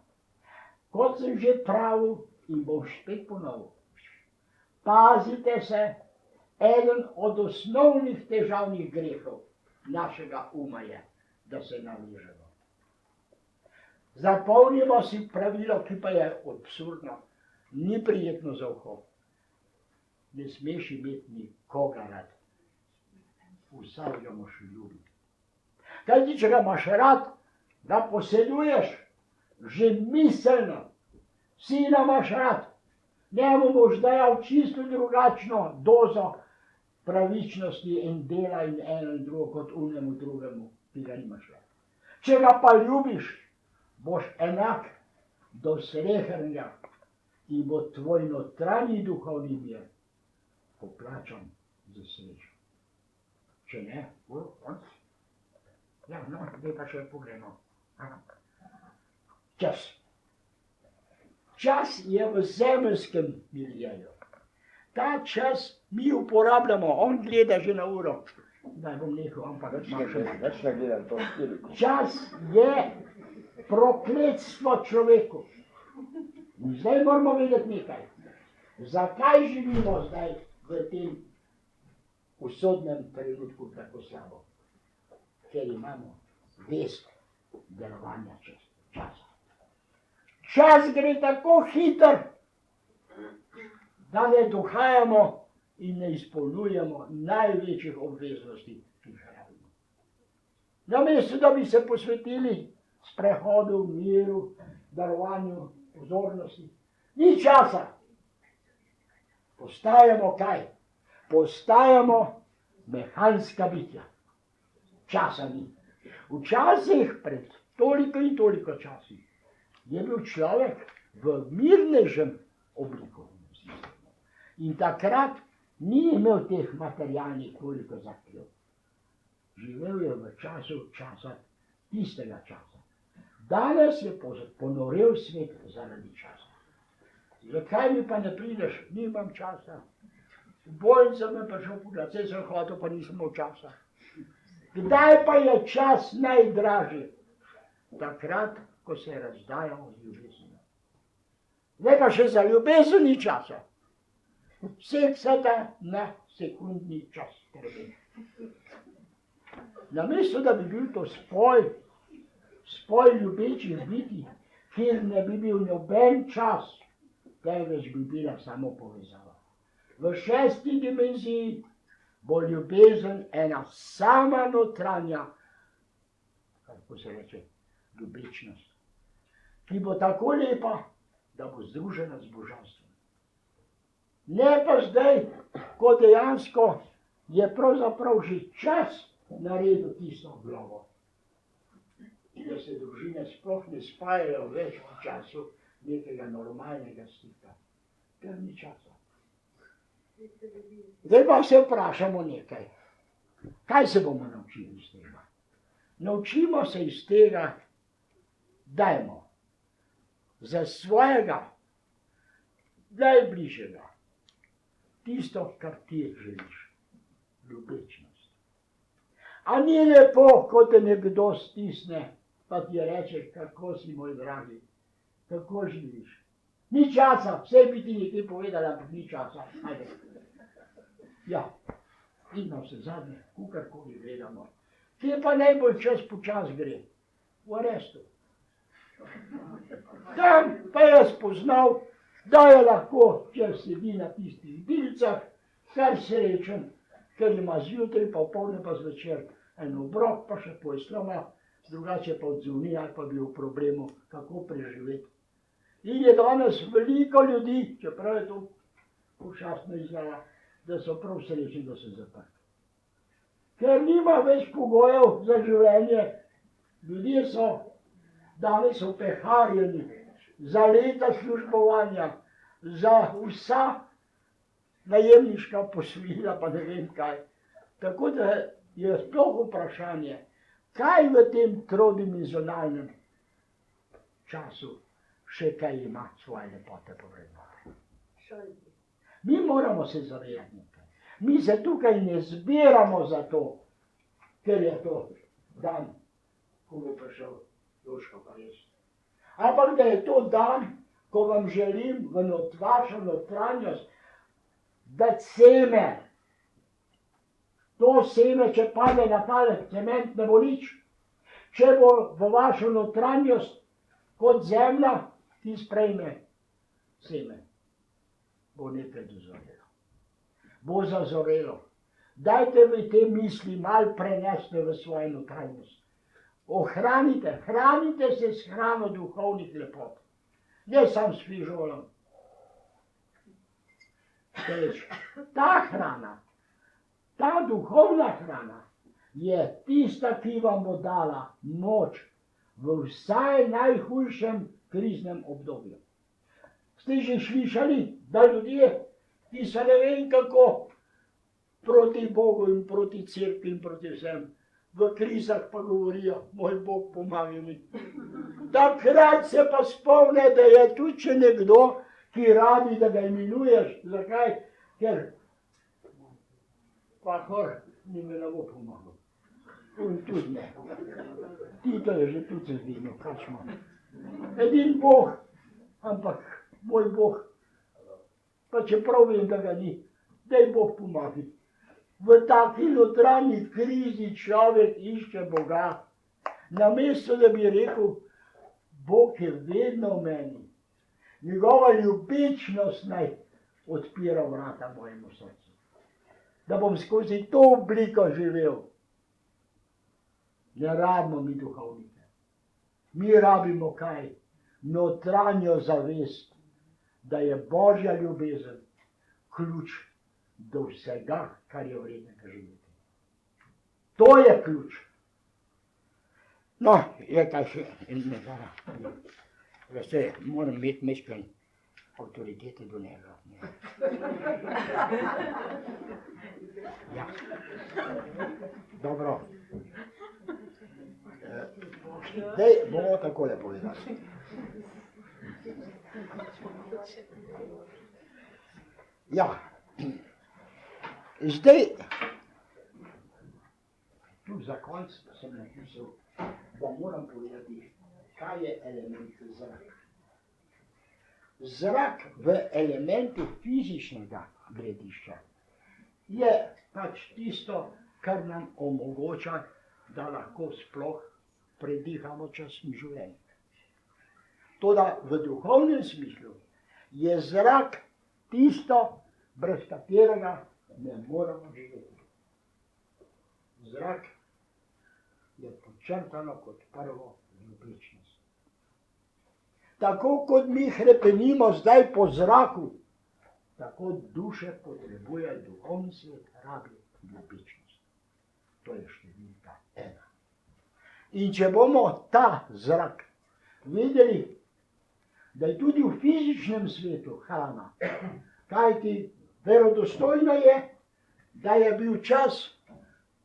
A: Kot sem že pravil in bom spet ponovil. Pazite se, eden od osnovnih težavnih grehov našega uma je, da se navežemo. Zapolnimo si pravilo, ki pa je absurdno, ni prijetno za uho. Ne smeš imeti nikoga rad. Vsak ga moš ljubiti. Kaj ti, če ga imaš rad, ga poseduješ, že miselno, sina imaš rad, njemu boš dajal čisto drugačno dozo pravičnosti in dela in eno in drugo kot unemu drugemu, ki ga nimaš rad. Če ga pa ljubiš, boš enak do srehernega in bo tvoj notranji duhovni mir poplačan za srečo. Če ne, konc. Ja, no, zdaj pa še pogledamo. Čas. Čas je v zemeljskem miljeju. Ta čas mi uporabljamo, on gleda že na uro. Daj bom nehal, ampak
C: Več ne gledam to štiri.
A: čas je prokletstvo človeku. In zdaj moramo vedeti nekaj. Zakaj živimo zdaj v tem usodnem trenutku tako slabo? Ker imamo vest delovanja časa. Čas gre tako hiter, da ne dohajamo in ne izpolnjujemo največjih obveznosti, ki jih rabimo. Namesto da bi se posvetili sprehodu, miru, darovanju pozornosti, ni časa. Postajamo kaj? Postajamo mehanska bitja. Časa ni. Včasih, pred toliko in toliko časi, je bil človek v mirnežem obliku. In takrat ni imel teh materialnih toliko zahtev. Živel je v času časa, tistega časa. Danes je ponorel svet zaradi časa. Zakaj mi pa ne prideš? Nimam časa. V bolnico me prišel pogledat, saj sem hotel, pa nisem imel časa. Kdaj pa je čas najdražji? Takrat, ko se razdajamo z ljubeznijo. Zdaj pa še za ljubezen ni časa. Vseh se da na sekundni čas. Namesto, da bi bil to spoj ljubečih biti, kjer ne bi bil noben čas, temveč bi bila samo povezava. V 6. dimenziji bo ljubezen ena sama notranja, kako se reče, ljubečnost, ki bo tako lepa, da bo združena z božanstvom. Ne pa zdaj, ko dejansko je pravzaprav že čas naredil tisto vlogo, da se družine sploh ne spajajo več v času nekega normalnega stika, ker ni časa. Zdaj pa se vprašamo nekaj. Kaj se bomo naučili iz tega? Naučimo se iz tega, dajmo za svojega najbližjega tisto, kar ti želiš, ljubečnost. A ni lepo, ko te nekdo stisne, pa ti reče, kako si moj dragi, kako živiš. Ni časa, vse bi ti nekaj povedala, ampak ni časa. Ajde. Ja, in na vse zadnje, kukarkoli gledamo. Kje pa najbolj čas počas gre? V arestu. Tam pa je spoznal, da je lahko, če sedi na tistih bilicah, kar srečen, ker ima zjutraj, pa popoldne, pa zvečer en obrok, pa še posloma, drugače pa odzvoni ali pa bi v problemu, kako preživeti. In je danes veliko ljudi, čeprav je to pošastno izjava, da so prav srečni, da so zaprti. Ker nima več pogojev za življenje, ljudje so danes opeharjeni za leta službovanja, za vsa najemniška posojila, pa ne vem kaj. Tako da je sploh vprašanje, kaj v tem trodimenzionalnem času še kaj ima svoje lepote povrednote. Mi moramo se zavedati nekaj. Mi se tukaj ne zbiramo zato, ker je to dan, ko bo prišel Joško pa res. Ampak da je to dan, ko vam želim v vašo notranjost dati seme. To seme, če pade na tale cement, ne bo nič. Če bo v vašo notranjost kot zemlja, ki sprejme seme, bo nekaj dozorelo. Bo zazorelo. Dajte vi te misli malo preneste v svojo notranjost. Ohranite, hranite se s hrano duhovnih lepot. Ne sam s fižolom. Ta hrana, ta duhovna hrana je tista, ki vam bo dala moč v vsaj najhujšem kriznem obdobju. Ste že slišali, da ljudje, ki so ne vem kako proti Bogu in proti cerkvi in proti vsem, v krizah pa govorijo, moj Bog pomaga mi. Takrat se pa spomne, da je tudi če nekdo, ki rabi, da ga imenuješ. Zakaj? Ker pahor ni me ne bo pomagal. In tudi ne. Tito je že tudi se zdignil, kaj smo. Edin Bog, ampak moj Bog, pa čeprav vem, da ga ni, daj Bog pomagi. V taki notranji krizi človek išče Boga. Namesto, da bi rekel, Bog je vedno v meni. Njegova ljubečnost naj odpira vrata mojemu srcu. Da bom skozi to obliko živel. Ne rabimo mi duhovnike. Mi rabimo kaj? Notranjo zavest, da je Božja ljubezen ključ do vsega, kar je vrednega živeti. To je ključ. No, je kaj še nekaj. Veste, moram imeti mečken avtoritete do njega. Ja. Dobro. Zdaj bomo takole povedali. Ja. Zdaj, tu za konc sem napisal, da moram povedati, kaj je element zrak. Zrak v elementu fizičnega gledišča je pač tisto, kar nam omogoča, da lahko sploh predihamo čas življenja. Toda v duhovnem smislu je zrak tisto, brez katerega ne moramo živeti. Zrak je podčrtano kot prvo ljubečnost. Tako kot mi hrepenimo zdaj po zraku, tako duše potrebuje duhovni svet, rabi ljubečnost. To je številka 1. In če bomo ta zrak videli, da je tudi v fizičnem svetu hrana, kajti verodostojno je, da je bil čas,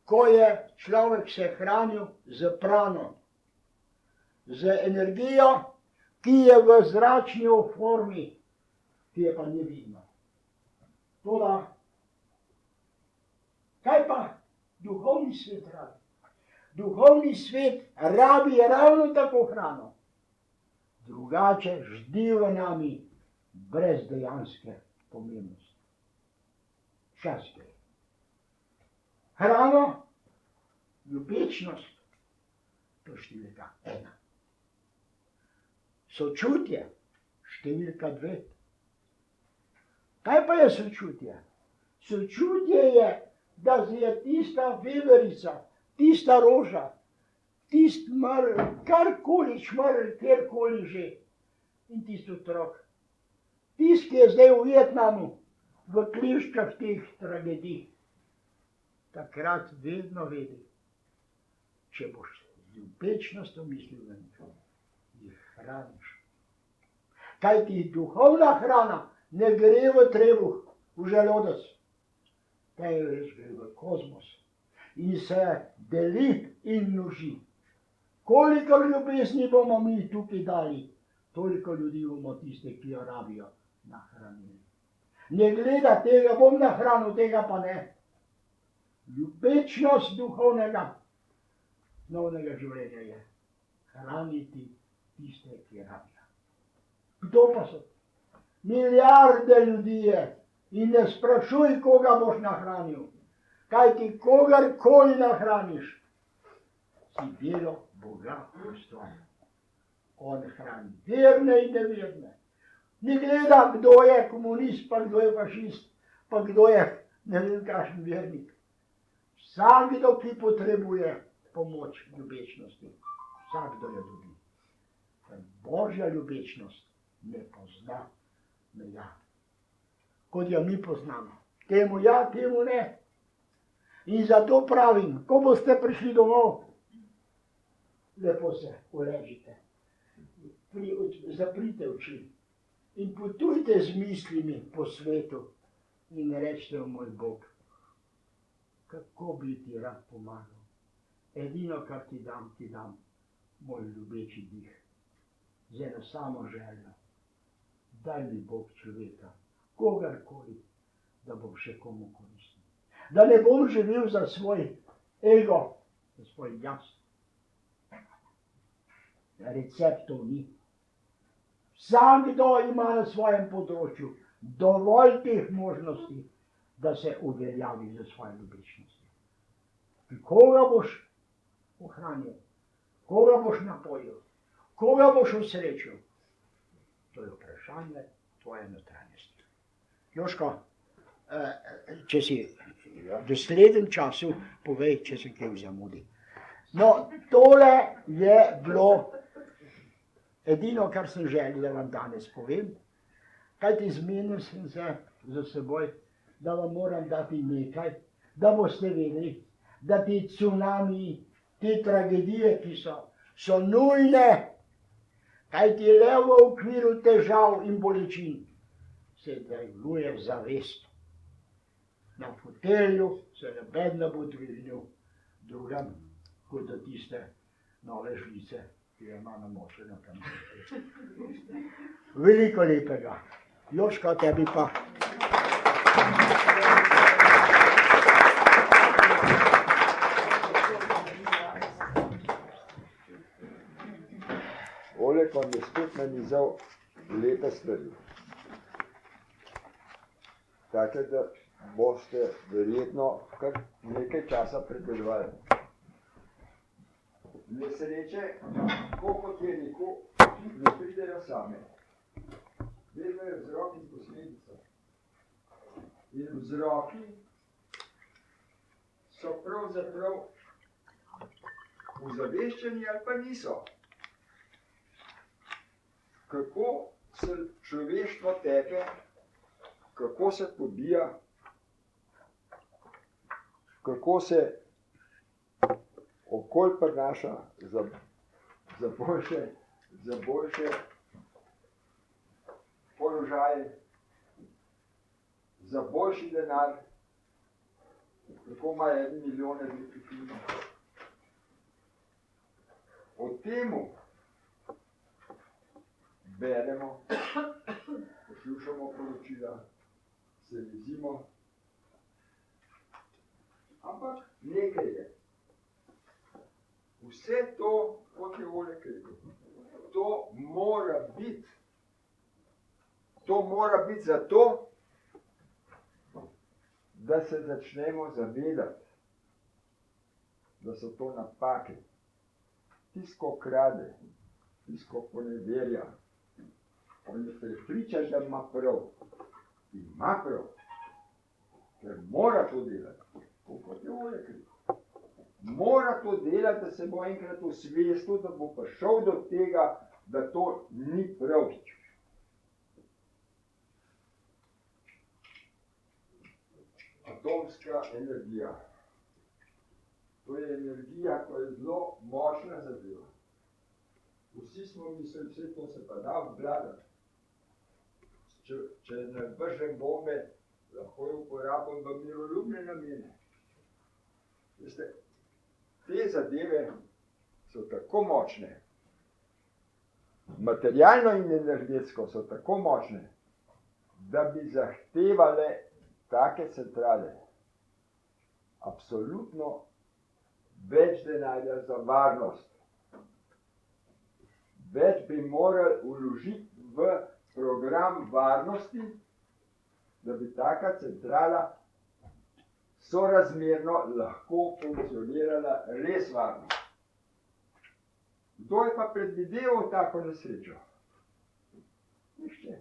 A: ko je človek se hranil z pranom, z energijo, ki je v zračni formi, ki je pa nevidna. Toda, kaj pa duhovni svet rabi? Duhovni svet rabi ravno tako hrano. Drugače ždi v nami brez dejanske pomembnosti. Čas gre. Hrano, ljubečnost, to je številka 1. Sočutje, številka 2. Kaj pa je sočutje? Sočutje je, da je tista veverica, tista roža, tist mrl, karkoli šmrl, kjerkoli že, in tisti otrok. Tist, ki je zdaj v Vietnamu, v kliščah teh tragedij, takrat vedno vedi, če boš z ljubečnostjo mislil na njih, jih hraniš. Kaj ti duhovna hrana ne gre v trebuh, v želodec, temveč gre v kozmos in se deli in množi. Kolikor ljubezni bomo mi tukaj dali, toliko ljudi bomo tiste, ki jo rabijo, nahranili. Ne gleda, tega bom nahranil, tega pa ne. Ljubečnost duhovnega, novega življenja je hraniti tiste, ki rabijo. Kdo pa so? Milijarde ljudi je in ne sprašuj, koga boš nahranil. Kaj ti kogarkoli nahraniš, si delo Boga ustvarja. On hrani verne in neverne. Ne gleda, kdo je komunist, pa kdo je fašist, pa kdo je ne vem kakšen vernik. Vsakdo, ki potrebuje pomoč ljubečnosti, vsakdo jo dobi. Ker Božja ljubečnost ne pozna meja. Kot jo mi poznamo. Temu ja, temu ne. In zato pravim, ko boste prišli domov, lepo se uležite, zaprite oči in potujte z mislimi po svetu in rečete, moj Bog, kako bi ti rad pomagal. Edino, kar ti dam, moj ljubeči dih, z eno samo željo. Daj mi Bog človeka, kogarkoli, da bom še komu koristil. Da ne bom živel za svoj ego, za svoj jaz. Receptov ni. Vsakdo ima na svojem področju dovolj teh možnosti, da se uveljavi za svoje ljubečnosti. Koga boš ohranil, koga boš napojil, koga boš osrečil, to je vprašanje tvoje notranjosti. Joško, če si v naslednjem času povej, če se kaj zamudi. No, tole je bilo edino, kar sem želel, da vam danes povem, kajti zmenil sem se za seboj, da vam moram dati nekaj, da boste vedeli, da ti cunami, te tragedije, ki so nujne, kajti le v okviru težav in bolečin se deluje zavest. Na fotelju se noben ne bo dvignil drugam, kot da tiste nove žlice, ki je ima namočeno tam. Veliko lepega. Joška, tebi pa.
C: Oleg vam je spet nanizal lepe stvari. Tako da boste verjetno kar nekaj časa predelovali. Nesreče, kot je rekel, ne pridejo same. Vedno je vzrok in posledica. In vzroki so pravzaprav uzaveščeni ali pa niso. Kako se človeštvo tepe, kako se pobija, kako se okolj prinaša za boljše položaje, za boljši denar, kako ima 1 milijon ljudi. O temu beremo, poslušamo poročila, se jezimo, ampak nekaj je. Vse to, kot je Oleg rekel, to mora biti. To mora biti zato, da se začnemo zavedati, da so to napake. Tisto krade, tisto poneverja, on je prepričan, da ima prav. Ima prav, ker mora to delati, kot je Oleg rekel. Mora to delati, da se bo enkrat osvestil, da bo prišel do tega, da to ni prav. Atomska energija. To je energija, ko je zelo močna zadeva. Vsi smo mislili, vse to se pa da obvladati. Če ne vržem bombe, lahko jo uporabim v miroljubne namene. Veste, te zadeve so tako močne, materialno in energetsko so tako močne, da bi zahtevale take centrale absolutno več denarja za varnost. Več bi morali vložiti v program varnosti, da bi taka centrala sorazmerno lahko funkcionirala res varno. Kdo je pa predvideval tako nesrečo? Nihče.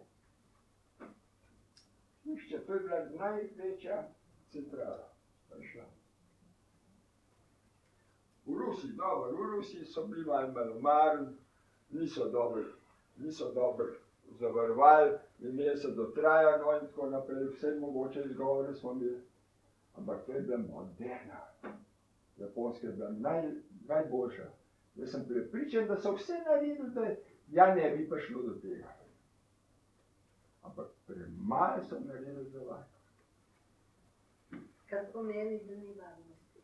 C: Nihče, to je bila največja centrala. V Rusiji, dobro, v Rusiji so bili malo malomarni, niso dobro zavarovali, imeli so dotrajano in tako naprej, vse mogoče izgovore smo imeli. Ampak to je bila moderna. Japonska je bila najboljša. Jaz sem prepričan, da so vse naredili, da ja ne bi prišlo do tega. Ampak premalo so naredili za vas.
D: Kar pomeni, da ni varnosti.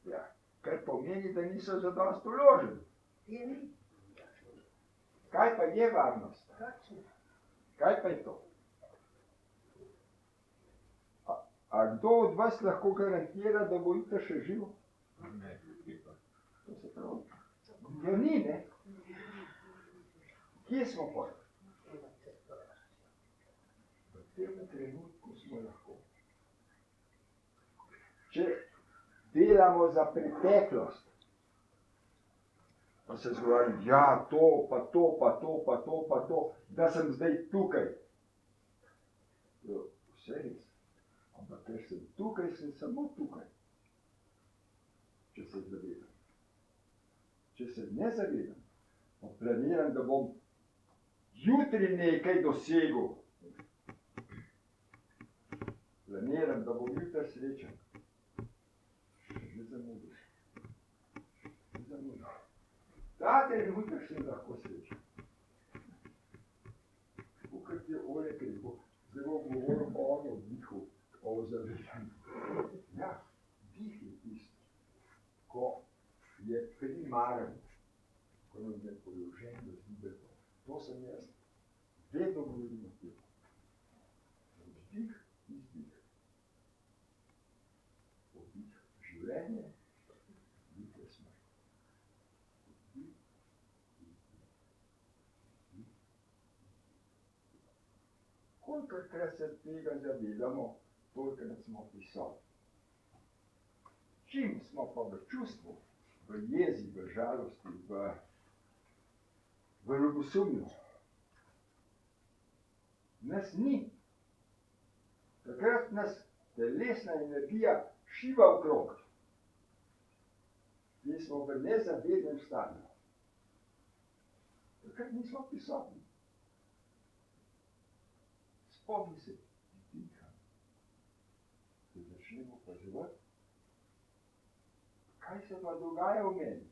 C: Ja, kar pomeni, da niso zadosti vložili.
D: Je ni.
C: Kaj pa je varnost?
D: Točno.
C: Kaj pa je to? A kdo od vas lahko garantira, da bo jutri še živ?
E: Ne.
C: To se pravi. Jo ni, ne? Kje smo pa? V tem trenutku smo lahko. Če delamo za preteklost, pa se zgovarjam, ja, to, pa to, pa to, pa to, pa to, da sem zdaj tukaj. Vse res. Ampak ker sem tukaj, sem samo tukaj. Če se zavedam. Če se ne zavedam, pa planiram, da bom jutri nekaj dosegel. Planiram, da bom jutri srečen. Ne zamudiš. Ne zamudiš. Ta trenutek sem lahko srečen. Tukaj je Olek rekel, zelo govorim o dihu, o zavedanju. Ja, dih je tisto, ko je primaren, ko nam je položen do zdibeto. To sem jaz. Vedno govorim o tem. Vdih, izdih. Vdih življenje, vdih je smrt. Vdih, izdih. Vdih. Kolikokrat se tega zavedamo, tolikokrat smo prisotni. Čim smo pa v čustvu, v jezi, v žalosti, v ljubosumju, nas ni. Takrat nas telesna energija šiva okrog. In smo v nezavednem stanju. Takrat nismo prisotni. Spomni se, diha. Se začnemo opazovati, kaj se pa dogaja v meni.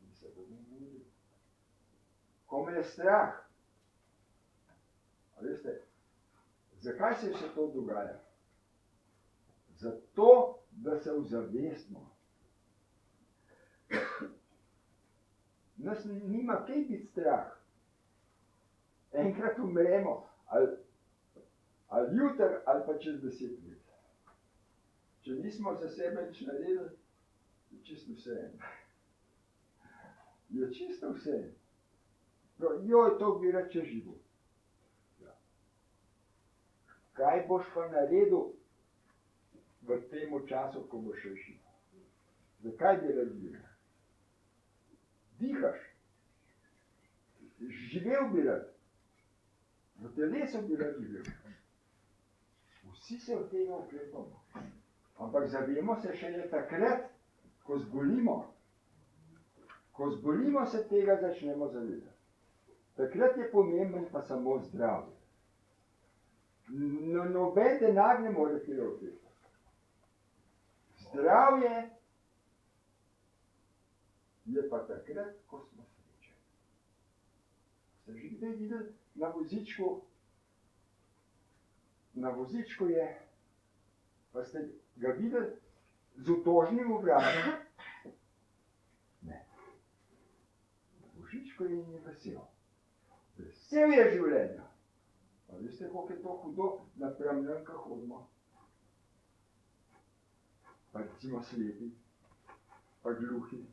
C: In se bomo umili. Ko me je strah, a veste, zakaj se vse to dogaja? Zato, da se ozavestimo. Nas nima kaj biti strah. Enkrat umremo, ali jutri, ali pa čez 10 let. Če nismo za sebe nič naredili, je čisto vseeno. Je čisto vseeno. Joj, to bi rad če živel. Ja. Kaj boš pa naredil v tem času, ko boš še živel? Zakaj bi rad živel? Dihaš. Živel bi rad. V telesu bi rad živel. Vsi se od tega oklepamo. Ampak zavemo se šele takrat, ko zbolimo. Ko zbolimo, se tega začnemo zavedati. Takrat je pomemben pa samo zdravje. Noben denar ne more tega oklepati. Zdravje je pa takrat, ko smo srečeni. Ste že kdaj videli na vozičku? Na vozičku je, pa ste ga videli z utožnim obrazom? Ne. Na vozičku je in je vesel. Vesel je življenja. Pa veste, koliko je to hudo napram nam, ko hodimo? Pa recimo slepi, pa gluhi.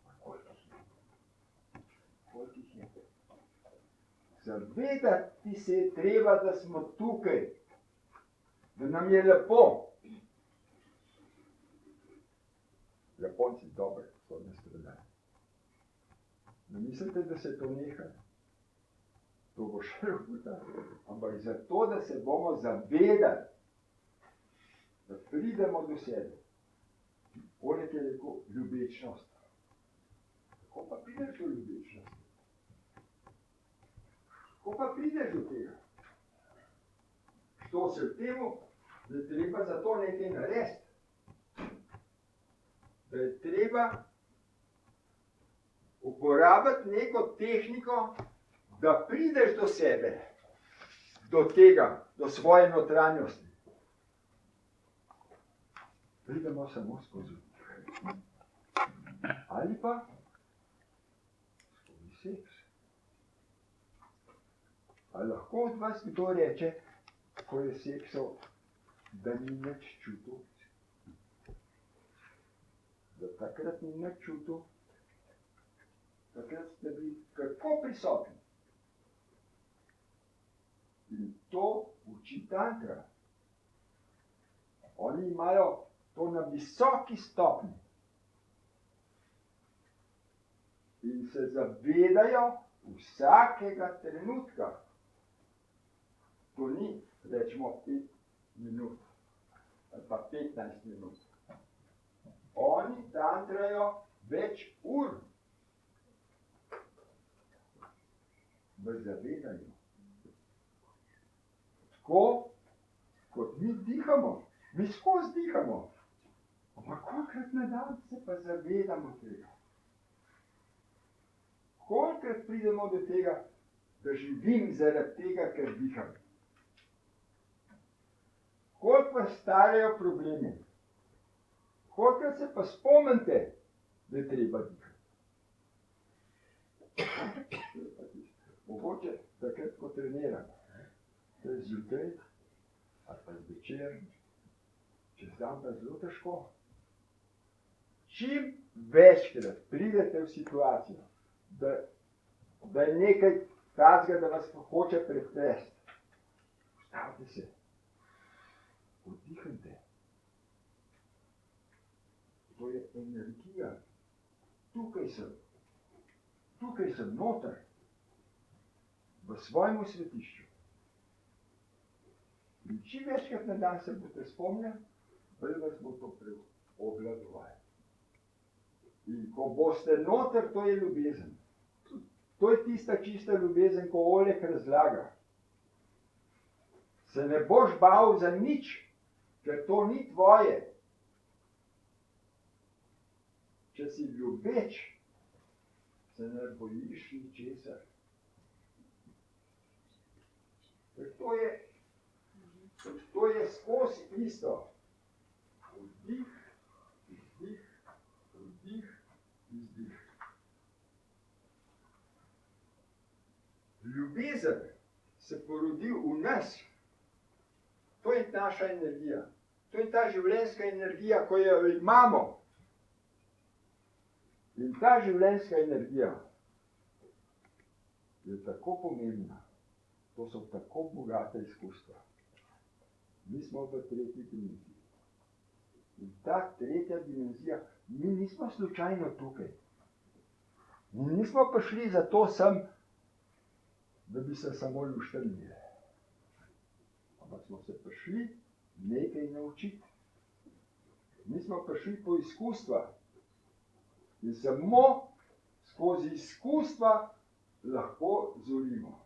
C: Pa koliko jih je? Zavedati se je treba, da smo tukaj, da nam je lepo. Japonci dobro, so nas Ne mislite, da se to neha? To bo še ruta. Ampak zato, da se bomo zavedali, da pridemo do sebe. Oleg je rekel ljubečnost. Kako pa prideš do ljubečnosti? Kako pa prideš do tega? Što se v temu, da je treba za to nekaj narediti? Da je treba uporabiti neko tehniko, da prideš do sebe, do tega, do svoje notranjosti. Pridemo samo skozi ali pa skozi seks. Ali lahko od vas kdo reče, ko je seksal, da ni nič čutil? Da takrat ni nič čutil, takrat ste bili kako prisotni. In to uči tantra. Oni imajo to na visoki stopni. In se zavedajo vsakega trenutka. To ni, rečemo, 5 minut ali pa 15 minut. Oni tantrajo več ur v zavedanju. Tako, kot mi dihamo, mi skozi dihamo. Ampak kolikrat na dan se pa zavedamo tega? Kolikrat pridemo do tega, da živim zaradi tega, ker diham? Koliko pa starejo problemi? Kolikrat se pa spomnite, da je treba dihati? Mogoče takrat, ko treniram, to je zjutraj, ali pa zvečer, čez dan pa zelo težko. Čim večkrat pridete v situacijo, da je nekaj takega, da vas hoče pretresti, ustavite se, vdihajte. To je energija. Tukaj sem noter, v svojem svetišču. In čim večkrat na dan se boste spomnili, bolj vas bo to obvladovalo. In ko boste noter, to je ljubezen. To je tista čista ljubezen, ko Oleg razlaga. Se ne boš bal za nič, ker to ni tvoje. Če si ljubeč, se ne bojiš ničesar. To je skozi isto. Vdih, izdih, vdih, izdih. Ljubezen se porodi v nas. To je naša energija. To je ta življenjska energija, ko jo imamo. In ta življenjska energija je tako pomembna. To so tako bogate izkustva. Mi smo v tretji dimenziji. In ta tretja dimenzija, mi nismo slučajno tukaj. Mi nismo prišli zato sem, da bi se samo luštrili. Ampak smo se prišli nekaj naučiti. Mi smo prišli po izkustva. In samo skozi izkustva lahko zorimo.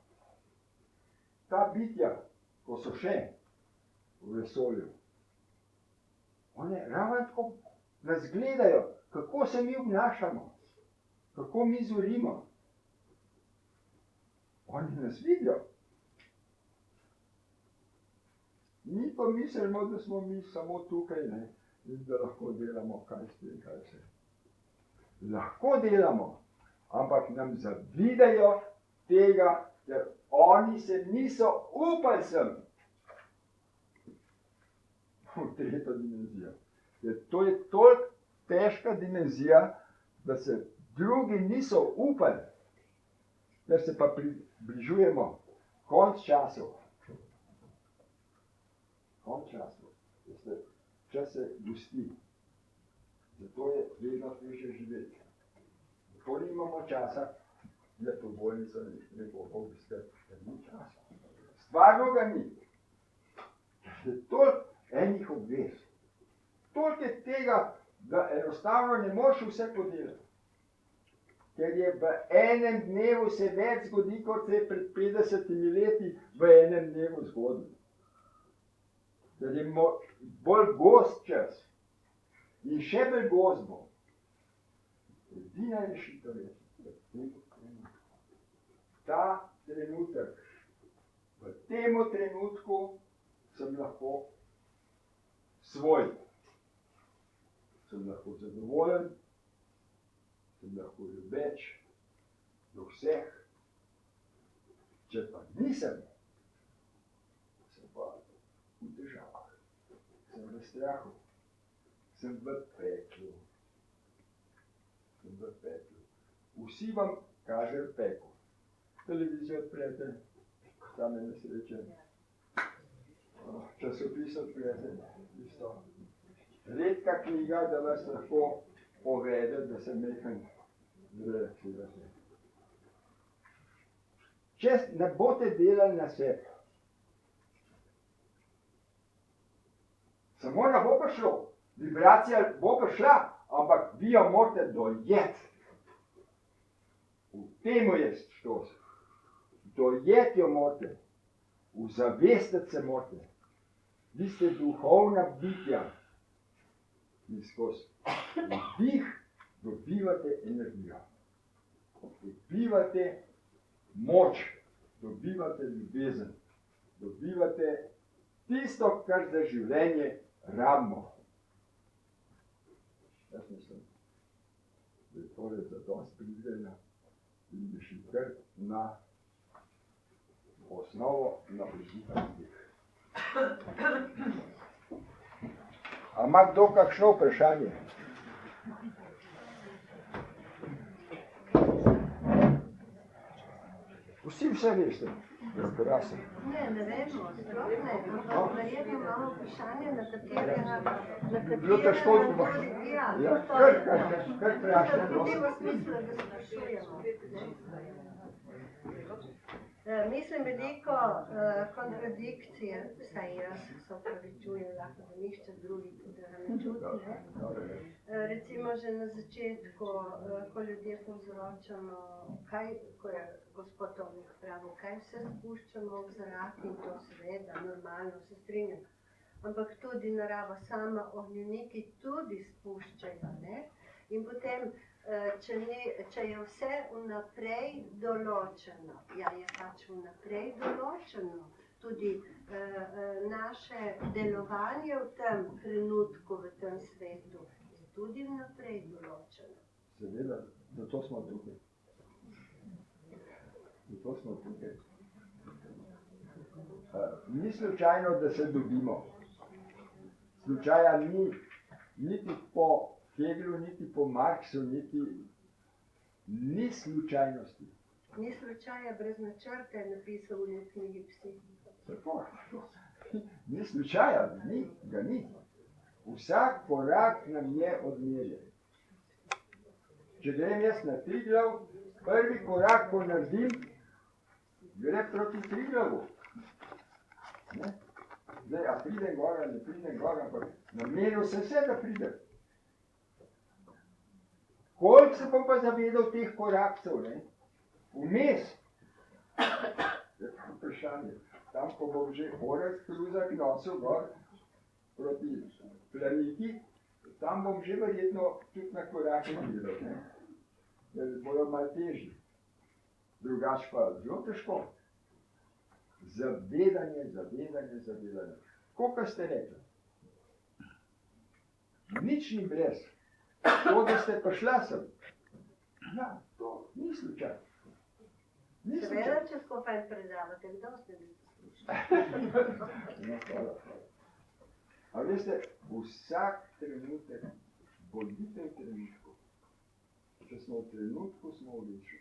C: Ta bitja, ko so še v vesolju, one ravno tako nas gledajo, kako se mi obnašamo, kako mi zorimo. Oni nas vidijo. Mi pa mislimo, da smo mi samo tukaj, ne, in da lahko delamo kaj s tem, kaj se. Lahko delamo, ampak nam zavidajo tega, ker oni se niso upali sem v tretjo dimenzijo. Ker to je toliko težka dimenzija, da se drugi niso upali, ker se pa približujemo konc časov. Konc časov. Čas se gosti. Zato je vedno težje živeti. Zato nimamo časa, je to bolnica, ne bo obiskati, ker ni časa. Stvarno ga ni. Je toliko enih obvez, toliko je tega, da enostavno ne moreš vse podelati. Ker je v enem dnevu se več zgodi, kot se je pred 50 leti v enem dnevu zgodilo. Ker je bolj gost čas in še bolj gost bo. Edina rešitev je, da ta trenutek, v tem trenutku sem lahko svoj. Sem lahko zadovoljen, sem lahko ljubeč do vseh. Če pa nisem, sem pa v težavah, sem v strahu, sem v peklu. Sem v peklu. Vsi vam kažejo peklo. Televizijo odprete, tam je nesreče. Časopis odprete, isto. Redka knjiga, da vas lahko povede, da se nekaj zrelaksirate. Če ne boste delali na sebi, samo ne bo prišlo, vibracija bo prišla, ampak vi jo morate dojeti. V temu je štos. Dojeti jo morate, uzavestiti se morate. Vi ste duhovna bitja in skozi dih dobivate energijo, dobivate moč, dobivate ljubezen, dobivate tisto, kar za življenje rabimo. Jaz mislim, da je torej zadosti pridelana in bi šli kar na osnovo na uživanje. A ima kdo kakšno vprašanje? Vsi vse veste, da je krasno.
D: Ne vemo, sploh ne. Ampak verjetno imamo vprašanje, na katerega
C: Bilo težko odgovoriti. Ja, kar vprašanje.
D: Nima smisla, da sprašujemo. Mislim, veliko kontradikcije, vsaj jaz se opravičujem, lahko da nišče drugi, da ne čuti. Recimo že na začetku, ko ljudje povzročamo, ko je gospod Ovnik pravil, kaj vse spuščamo v zrak in to seveda, normalno se strinjam. Ampak tudi narava sama, ognjeniki tudi spuščajo, ne? In potem, če je vse vnaprej določeno, ja je pač vnaprej določeno, tudi naše delovanje v tem trenutku, v tem svetu, je tudi vnaprej določeno.
C: Seveda, zato smo tukaj. Zato smo tukaj. Ni slučajno, da se dobimo. Slučaja ni, niti po Hegelu, niti po Marksu, ni slučajnosti.
D: Ni slučaja brez načrta, je napisal v knjigi Psihika.
C: Tako, ni slučaja, ga ni. Vsak korak nam je odmerjen. Če grem jaz na Triglav, prvi korak, ko naredim, gre proti Triglavu. Zdaj, a pridem gor, ne pridem gor, ampak namenil sem se, da pridem. Koliko se bom pa zavedal teh korakcev, ne? Vmes. Je pa vprašanje. Tam, ko bom že orek kruzak nosil gor proti planeti, tam bom že verjetno tudi na korake gledal, ne? Jer bojo malo težji. Drugač pa zelo težko. Zavedanje. Koliko ste rekli? Nič ni brez. To, da ste prišla sem. Ja, to ni slučaj.
D: Seveda, če skupaj predavate, kdo ste bili poslušali?
C: No, hvala. A veste, vsak trenutek, bodite v trenutku. Če smo v trenutku, smo v reči.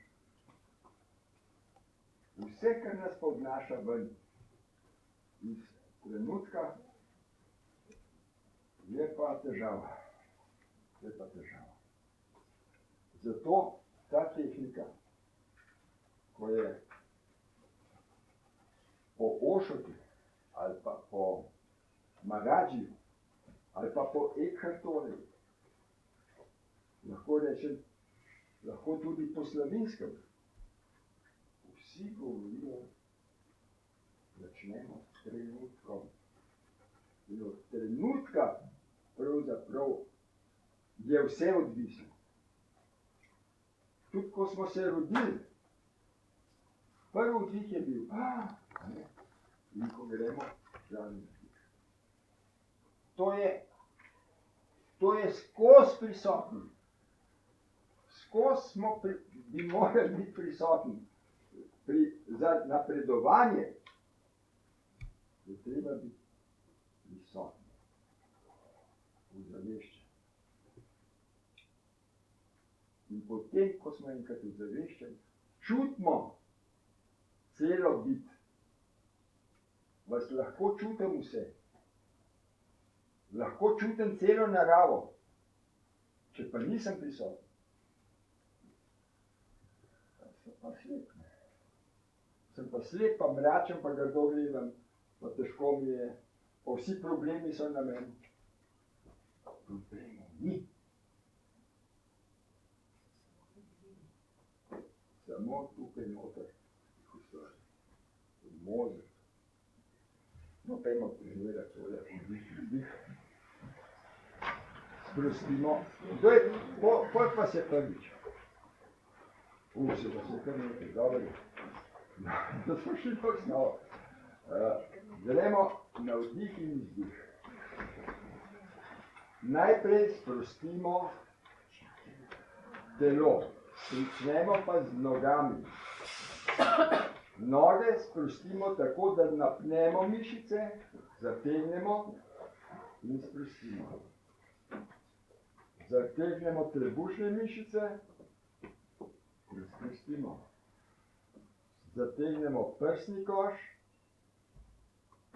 C: Vse, kar nas pa odnaša ven iz trenutka, je pa težava. Zato ta tehnika, ko je po Ošotu ali pa po Maradžiju ali pa po Eckhartovi, lahko rečem, lahko tudi po Slavinskem, vsi govorijo, začnemo s trenutkom. In od trenutka pravzaprav je vse odvisno. Tudi ko smo se rodili, prvi vdih je bil, in ko gremo, zadnji vdih. To je skozi prisotni. Skozi bi morali biti prisotni. Za napredovanje je treba biti prisotni, ozaveščeni. In potem, ko smo enkrat ozaveščeni, čutimo celo bit. Vas lahko čutim vse. Lahko čutim celo naravo, če pa nisem prisoten. Sem pa slep. Sem pa slep, pa mračen, pa grdo gledam, pa težko mi je, pa vsi problemi so na meni. Problemov ni. Samo tukaj noter, v možek. No, pejmo pogledati tole, vdih. Sprostimo. Pol pa se prvič. Se pa se kar nekaj, dobro. Da smo šli pa znova. Gremo na vdih in izdih. Najprej sprostimo telo. Pričnemo pa z nogami. Noge sprostimo tako, da napnemo mišice, zategnemo in sprostimo. Zategnemo trebušne mišice in sprostimo. Zategnemo prsni koš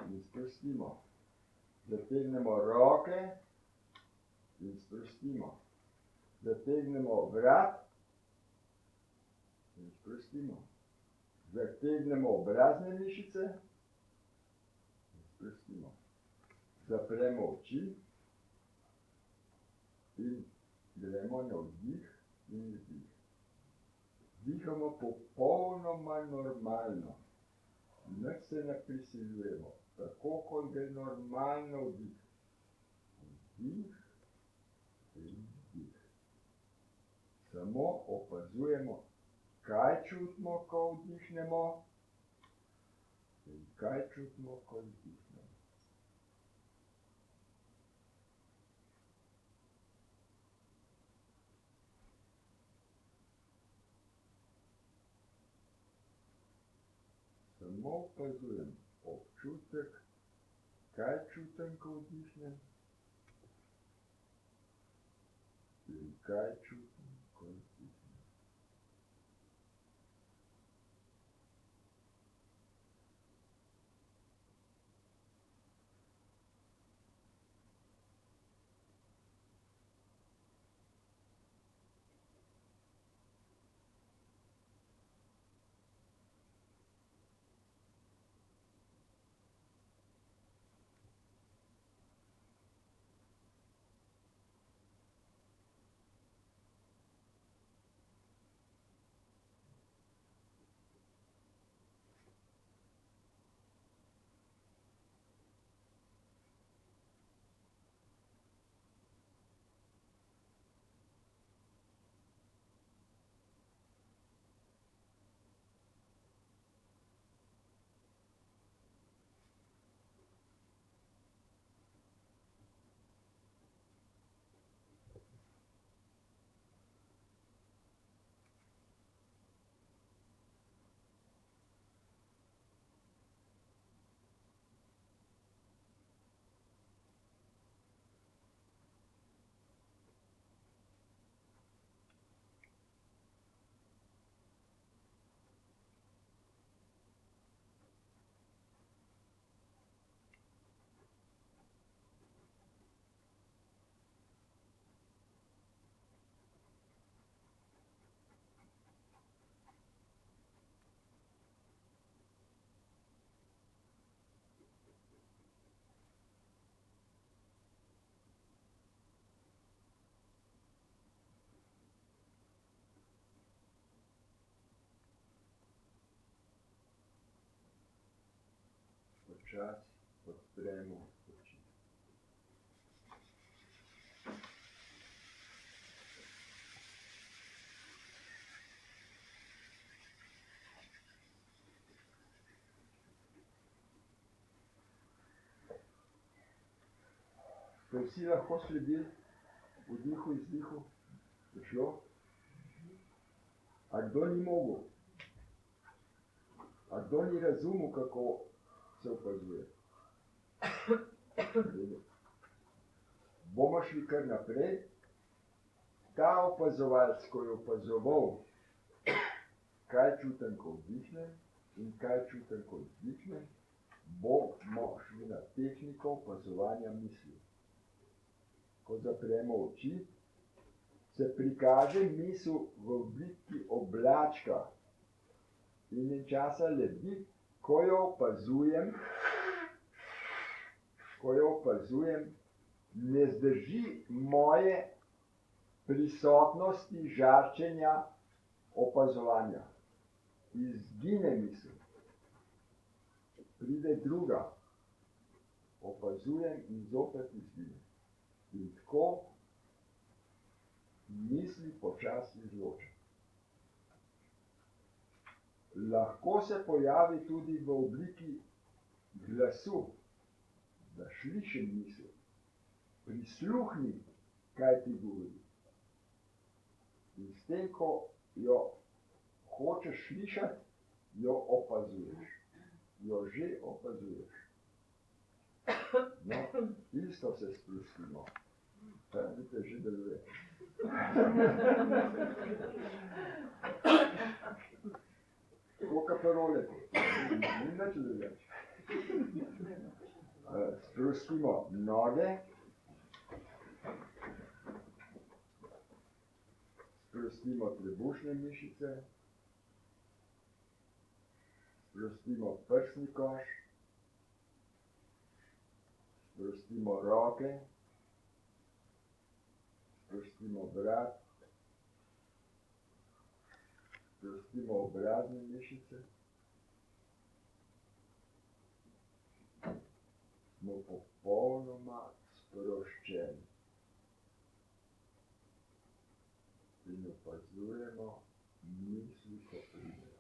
C: in sprostimo. Zategnemo roke in sprostimo. Zategnemo vrat in sprostimo. Zategnemo obrazne mišice in sprostimo. Zapremo oči in gremo na vdih in izdih. Dihamo popolnoma normalno. Nič se ne prisiljujemo. Tako kot gre normalno vdih. Vdih in izdih. Samo opazujemo, kaj čutimo, ko vdihnemo in kaj čutimo, ko izdihnemo. Samo opazujem občutek, kaj čutim, ko vdihnem in kaj čutim, ko izdihnem. počasi odpremo oči. Ste vsi lahko sledili vdihu, izdihu? Je šlo? A kdo ni mogel? A kdo ni razumel, kako se opazuje? Bomo šli kar naprej. Ta opazovalec, ko je opazoval, kaj čutim, ko vdihnem in kaj čutim, ko izdihnem, bomo šli na tehniko opazovanja misli. Ko zapremo oči, se prikaže misel v obliki oblačka in en časa lebdi, ko jo opazujem, ne zdrži moje prisotnosti žarčenja opazovanja. Izgine misel. Pride druga. Opazujem in zopet izgine. In tako misli počasi izloča. Lahko se pojavi tudi v obliki glasu, da slišim misel. Prisluhni, kaj ti govori. In s tem, ko jo hočeš slišati, jo opazuješ. Jo že opazuješ. No, isto se sprostimo. Vidite, že deluje. Tako kaperole, ni nič drugače. Sprostimo noge, sprostimo trebušne mišice, sprostimo prsni koš, sprostimo roke, sprostimo vrat, sprostimo obrazne mišice. Smo popolnoma sproščeni. In opazujemo misli, ko pridejo.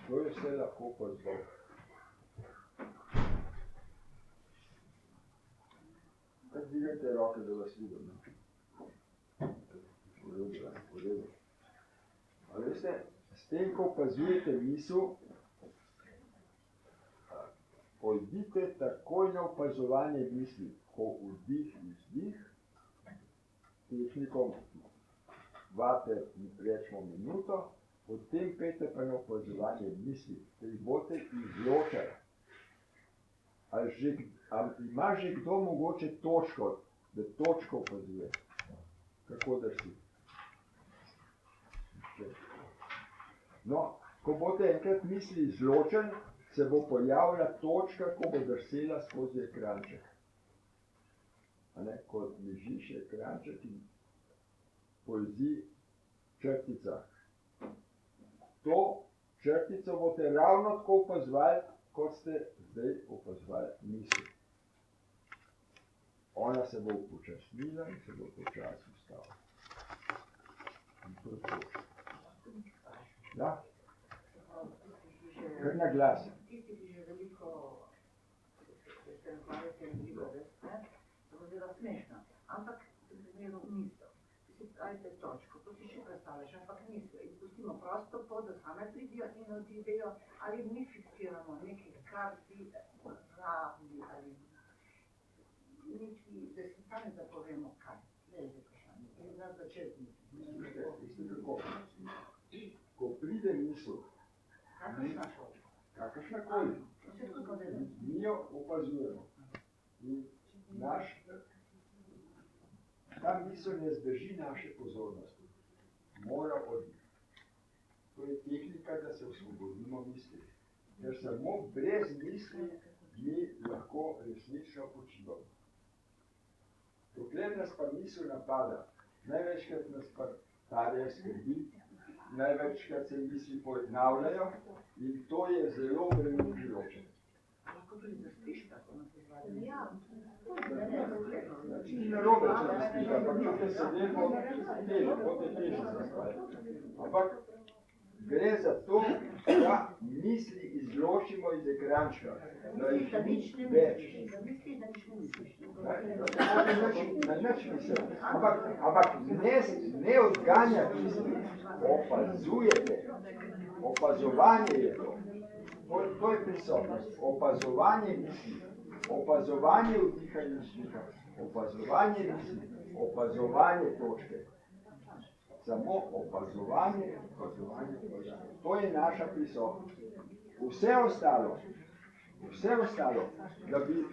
C: To je vse lahko pozval. Kaj dvigajte roke, da vas vidim? V redu. A veste, s tem, ko opazujete misel, pojdite takoj na opazovanje misli, ko vdih in vzdih, tehnikom vate, rečemo minuto, potem pejte pa na opazovanje misli, ki jih boste izločali. Ali ima že kdo mogoče točko, da točko opazuje? Kako drsi? No, ko boste enkrat misli izločili, se bo pojavila točka, ko bo drsela skozi ekranček. Ko ležiš ekranček in polzi črtica. To črtico boste ravno tako opazovali, kot ste zdaj opazovali misli. Ona se bo upočasnila in se bo počasi ustavila. In to je to. Ja? Kar na glas.
E: Tisti, ki že veliko se razvarjate in veliko veste, se bo zelo smešno. Ampak v primeru misel, ti si pravite točko, to si še predstavljaš, ampak misli. In pustimo prosto pot, da same pridijo in odidejo, ali mi fiksiramo nekaj, kar bi pravi, ali nekaj, da si sami zapovemo, kaj. Ne, že vprašanje. In za začetnik.
C: Ko pride misel, kakršnakoli, mi jo opazujemo. In ta misel ne zdrži naše pozornosti. Mora oditi. To je tehnika, da se osvobodimo misli. Ker samo brez misli mi lahko resnično počivamo. Dokler nas pa misel napada, največkrat nas pa padejo skrbi, največkrat se misli ponavljajo in to je zelo obremenjujoče.
E: Lahko tudi zaspiš, tako nas izvadi.
D: Ja.
C: Ni narobe, če zaspiš, ampak če se lepo teže, bote teže zaspati. Ampak gre za to, da misli izločimo iz ekrančka, da jih ni več.
E: Zamisli, da nič ne misliš.
C: Na nič misel. Ampak ne odganjate misli, opazujete. Opazovanje je to. To je prisotnost. Opazovanje misli. Opazovanje vdiha in vzdiha. Opazovanje misli. Opazovanje točke. Samo opazovanje. To je naša prisotnost. Vse ostalo, da bi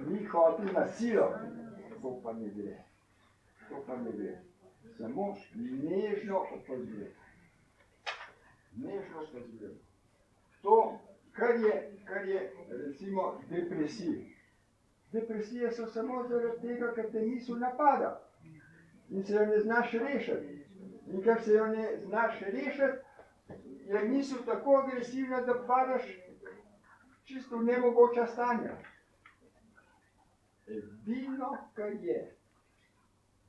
C: mi hoteli na silo, to pa ne gre. Samo nežno opazujemo. To, kar je recimo depresija. Depresije so samo zaradi tega, ker te misel napada in se jo ne znaš rešiti. In ker se jo ne znaš rešiti, je misel tako agresivna, da padaš čisto v nemogoča stanja. Edino, kar je,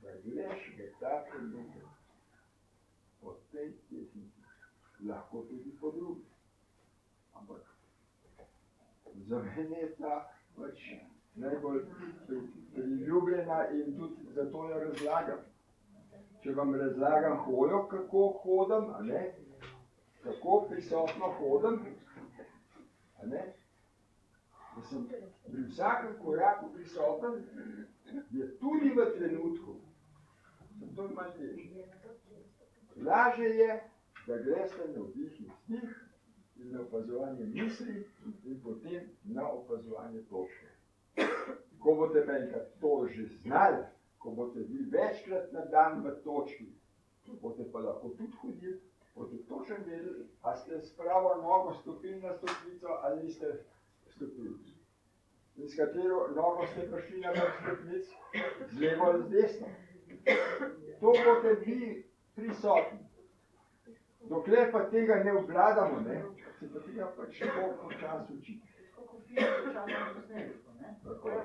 C: da greš v ta trenutek po tej tehniki, lahko tudi po drugi. Ampak za mene je ta pač najbolj priljubljena in tudi zato jo razlagam. Če vam razlagam hojo, kako hodim, kako prisotno hodim, da sem pri vsakem koraku prisoten, je tudi v trenutku. To je manj težje. Lažje je, da greste na vdih in vzdih in na opazovanje misli in potem na opazovanje točke. Ko boste enkrat to že znali, ko boste vi večkrat na dan v točki, boste pa lahko tudi hodili, boste točno vedeli, a ste s pravo nogo stopili na stopnico ali niste stopili. In s katero nogo ste prišli na vrh stopnic, z levo ali z desno. To boste vi prisotni. Dokler pa tega ne obvladamo, se pa tega pač počasi učiti. Tako je.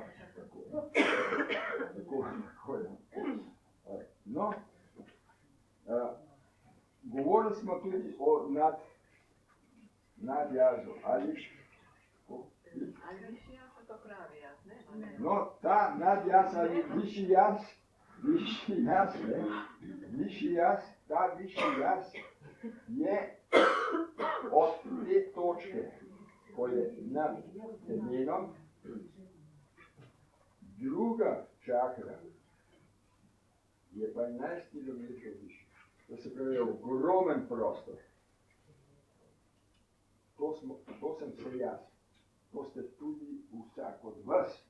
C: No, govorili smo tudi o nadjazu, ali
E: Ali višji jaz, to pravi jaz, ne?
C: no, ta nadjaz ali višji jaz, ne, višji jaz, ta višji jaz je od te točke, ko je nad temenom, druga čakra je pa 11 km višji. To se pravi ogromen prostor. To sem se jaz. To ste tudi vsak od vas.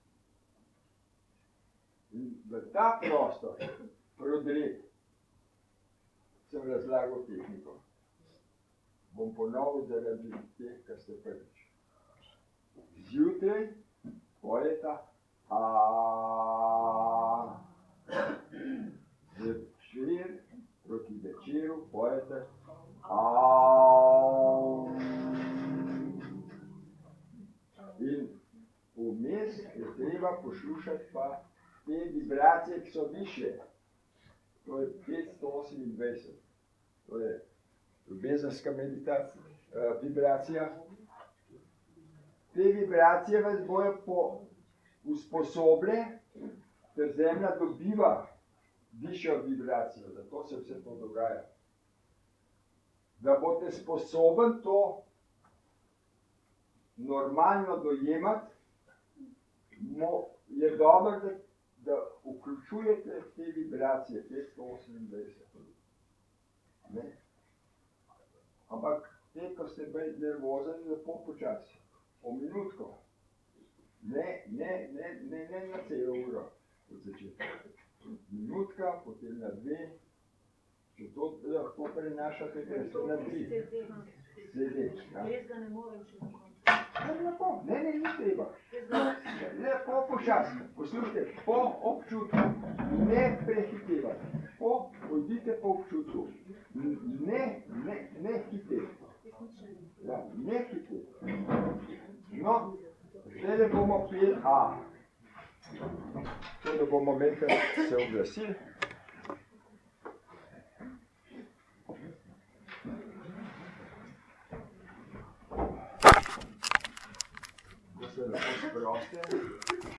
C: In v ta prostor prodret sem razlagal tehniko. Bom ponovil zaradi teh, kar ste prvič. Zjutraj pojeta a, zvečer proti večeru pojete a. In vmes je treba poslušati pa te vibracije, ki so više. To je 528. To je ljubezenska vibracija. Te vibracije vas bojo usposobile, ker Zemlja dobiva višjo vibracijo. Zato se vse to dogaja. Da boste sposoben to normalno dojemati, je dobro, da vključujete te vibracije, 528. Ne? Ampak te, ko ste bolj nervozni, lepo počasi, po minutko. Ne na celo uro od začetka. Minutka, potem na 2, če to lahko prenašate, ker ste na 3. CD.
D: Jaz ga ne morem še na koncu.
C: Lepo, ne, ni treba. Lepo počasno. Poslušajte, po občutku, ne prehitevate. Pojdite po občutku. Ne hitete. Ja, ne hitete. No, zdaj bomo peli A. To, da bomo nekaj se oglasili. Da se lahko sproste.